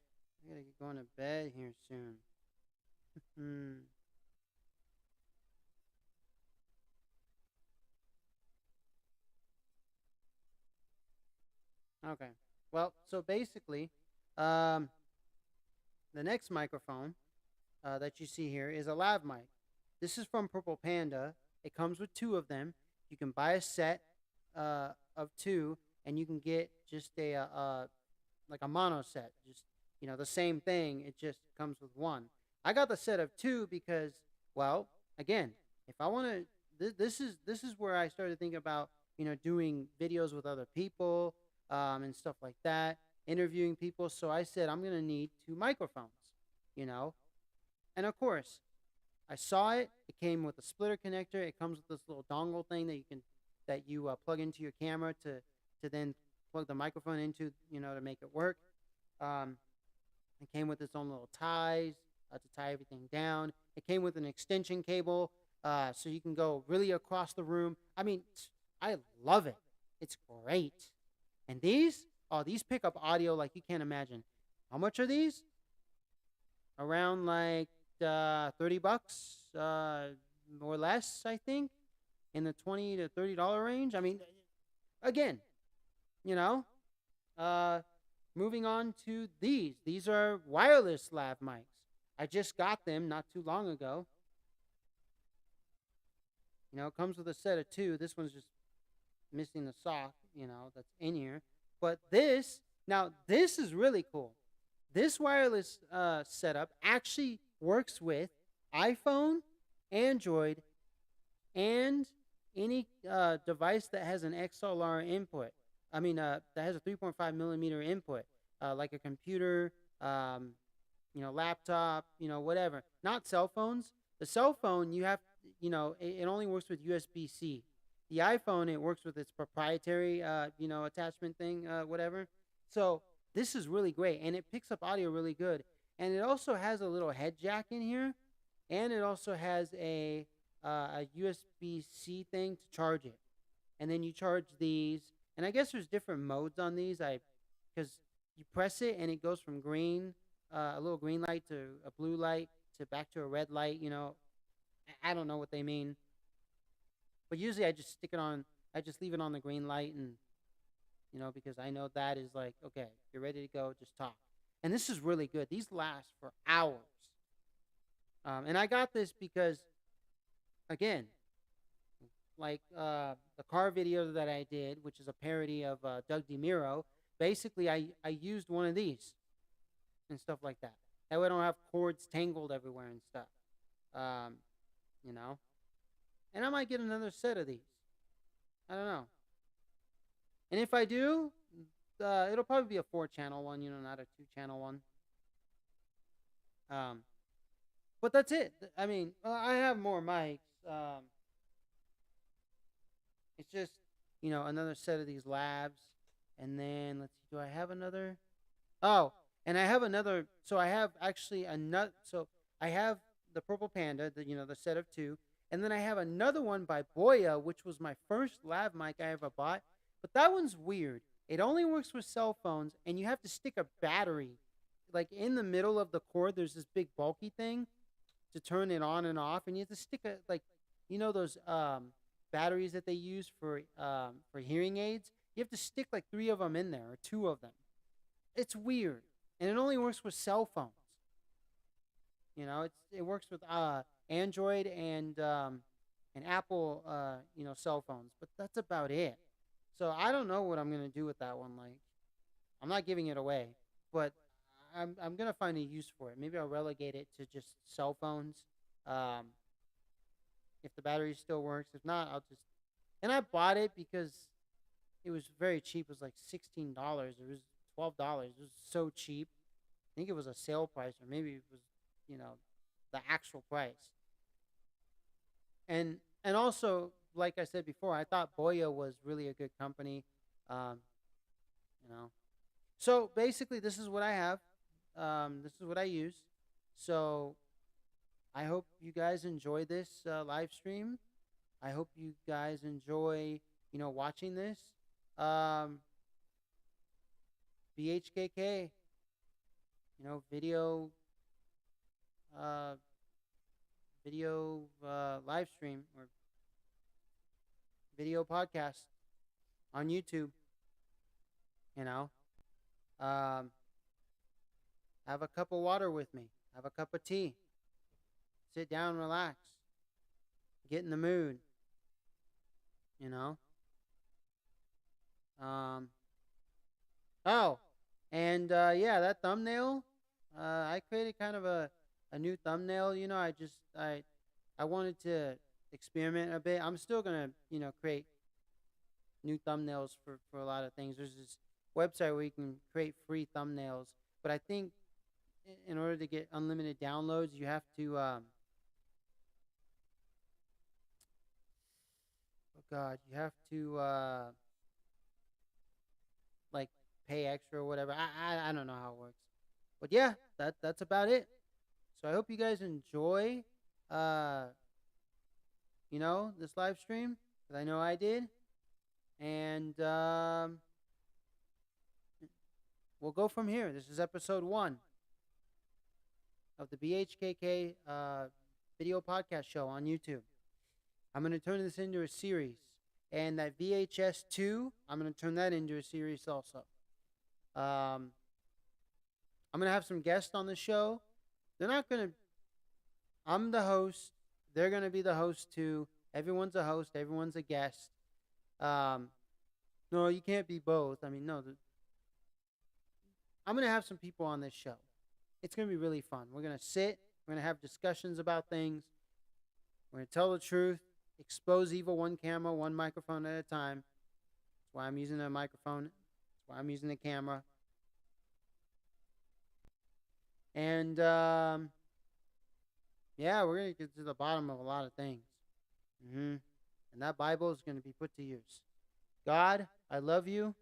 going to bed here soon. Hmm. Okay. Well, so basically, um, the next microphone that you see here is a lav mic. This is from Purple Panda. It comes with two of them. You can buy a set of two, and you can get just a like a mono set, just the same thing. It just comes with one. I got the set of two because, well, again, if I want to, this is where I started thinking about doing videos with other people and stuff like that, interviewing people. So I said I'm gonna need two microphones, you know, and of course I saw it. It came with a splitter connector. It comes with this little dongle thing that you plug into your camera to then plug the microphone into, to make it work. Um, it came with its own little ties to tie everything down. It came with an extension cable, so you can go really across the room. I mean, I love it. It's great. And these pick up audio like you can't imagine. How much are these? Around like $30 or less, I think, in the $20 to $30 range. I mean, again, you know, uh, moving on to these. These are wireless lav mics. I just got them not too long ago. It comes with a set of two. This one's just missing the sock, that's in here. But this is really cool. This wireless setup actually works with iPhone, Android, and any device that has an XLR input. I mean, that has a 3.5 millimeter input, like a computer, um, laptop, whatever. Not cell phones. The cell phone, it only works with USB C. The iPhone, it works with its proprietary, attachment thing, whatever. So this is really great, and it picks up audio really good. And it also has a little head jack in here, and it also has a USB C thing to charge it. And then you charge these, and I guess there's different modes on these. Because you press it and it goes from green, a little green light to a blue light to back to a red light. I don't know what they mean, but usually I just stick it on. I just leave it on the green light, and because I know that is like, okay, you're ready to go, just talk. And this is really good. These last for hours. And I got this because, again, like the car video that I did, which is a parody of Doug DeMiro. Basically, I used one of these and stuff like that. That way, I don't have cords tangled everywhere and stuff. Um, you know, and I might get another set of these. I don't know. And if I do, it'll probably be a four-channel one, not a two-channel one. Um, but that's it. I mean, I have more mics. It's just, another set of these labs. And then let's see, do I have another? Oh, and I have another. So I have actually another. So I have the Purple Panda, the set of two. And then I have another one by Boya, which was my first lav mic I ever bought. But that one's weird. It only works with cell phones, and you have to stick a battery. Like in the middle of the cord, there's this big bulky thing to turn it on and off. And you have to stick those batteries that they use for hearing aids. You have to stick like three of them in there or two of them. It's weird, and it only works with cell phones. It works with Android and and Apple, cell phones. But that's about it. So I don't know what I'm gonna do with that one. Like, I'm not giving it away, but I'm gonna find a use for it. Maybe I'll relegate it to just cell phones. Um, if the battery still works. If not, I'll just. And I bought it because it was very cheap. It was like $16. It was $12. It was so cheap. I think it was a sale price, or maybe it was, you know, the actual price. And also, like I said before, I thought Boya was really a good company. Um, you know, so basically, this is what I have. This is what I use. So I hope you guys enjoy this live stream. I hope you guys enjoy, watching this. Um, BHKK, uh, video live stream or video podcast on YouTube. You know, um, have a cup of water with me. Have a cup of tea. Sit down, relax, get in the mood. You know. Um, oh, and yeah, that thumbnail. I created kind of a new thumbnail. I wanted to experiment a bit. I'm still gonna create new thumbnails for a lot of things. There's this website where you can create free thumbnails, but I think in order to get unlimited downloads, you have to oh god, you have to like pay extra or whatever. I don't know how it works, but yeah, that's about it. So I hope you guys enjoy, uh, this live stream, because I know I did, and we'll go from here. This is episode 1 of the BHKK video podcast show on YouTube. I'm gonna turn this into a series, and that VHS 2, I'm gonna turn that into a series also. Um, I'm gonna have some guests on the show. They're not gonna. I'm the host. They're gonna be the host too. Everyone's a host. Everyone's a guest. Um, no, you can't be both. I mean, no. I'm gonna have some people on this show. It's gonna be really fun. We're gonna sit. We're gonna have discussions about things. We're gonna tell the truth. Expose evil one camera, one microphone at a time. That's why I'm using a microphone. That's why I'm using the camera. And yeah, we're gonna get to the bottom of a lot of things. And that Bible is gonna be put to use. God, I love you.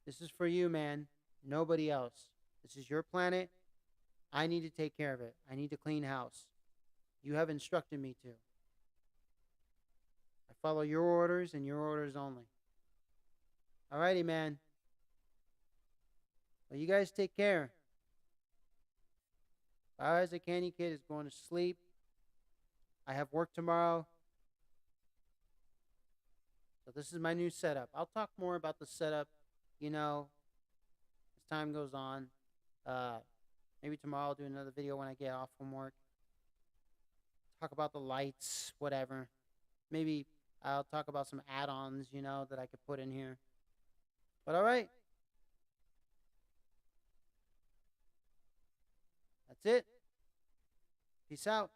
This is for you, man. Nobody else. This is your planet. I need to take care of it. I need to clean house. You have instructed me to. I follow your orders and your orders only. Alrighty, man. Well, you guys take care. As a Candy Kid is going to sleep. I have work tomorrow. So this is my new setup. I'll talk more about the setup, as time goes on. Maybe tomorrow I'll do another video when I get off from work. Talk about the lights, whatever. Maybe I'll talk about some add-ons, that I could put in here. But all right. That's it. Peace out.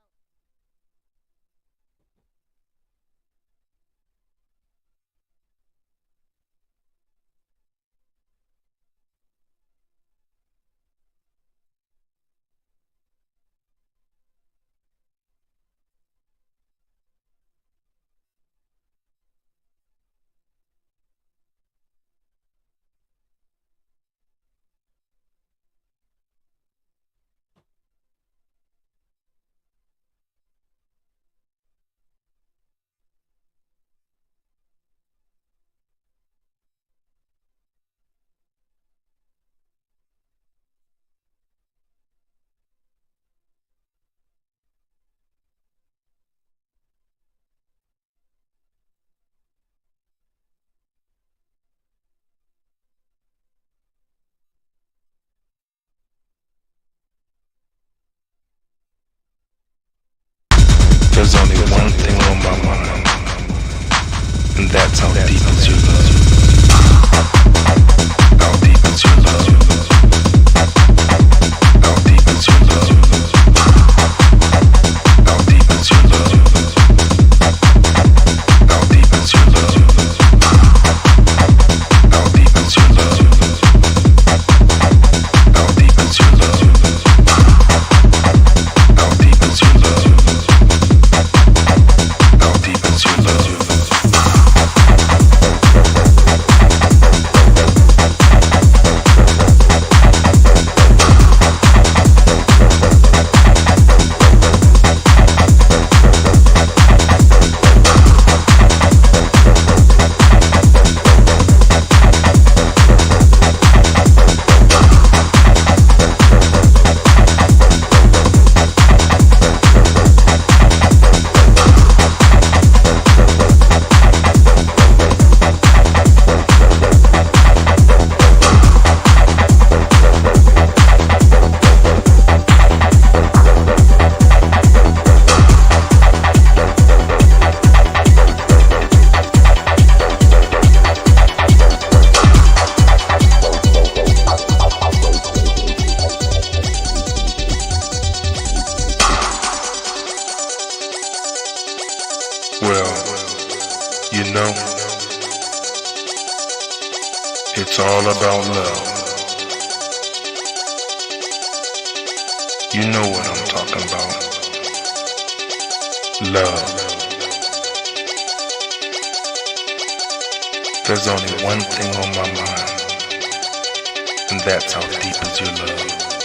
There's only one thing on my mind. And that's how deep is your love. How deep is your love? How deep is your love? How deep is your love? How deep is your love? How deep is your love? How deep is your love? How deep is your love? How deep is your love? Well, you know, it's all about love. You know what I'm talking about. Love. There's only one thing on my mind, and that's how deep is your love.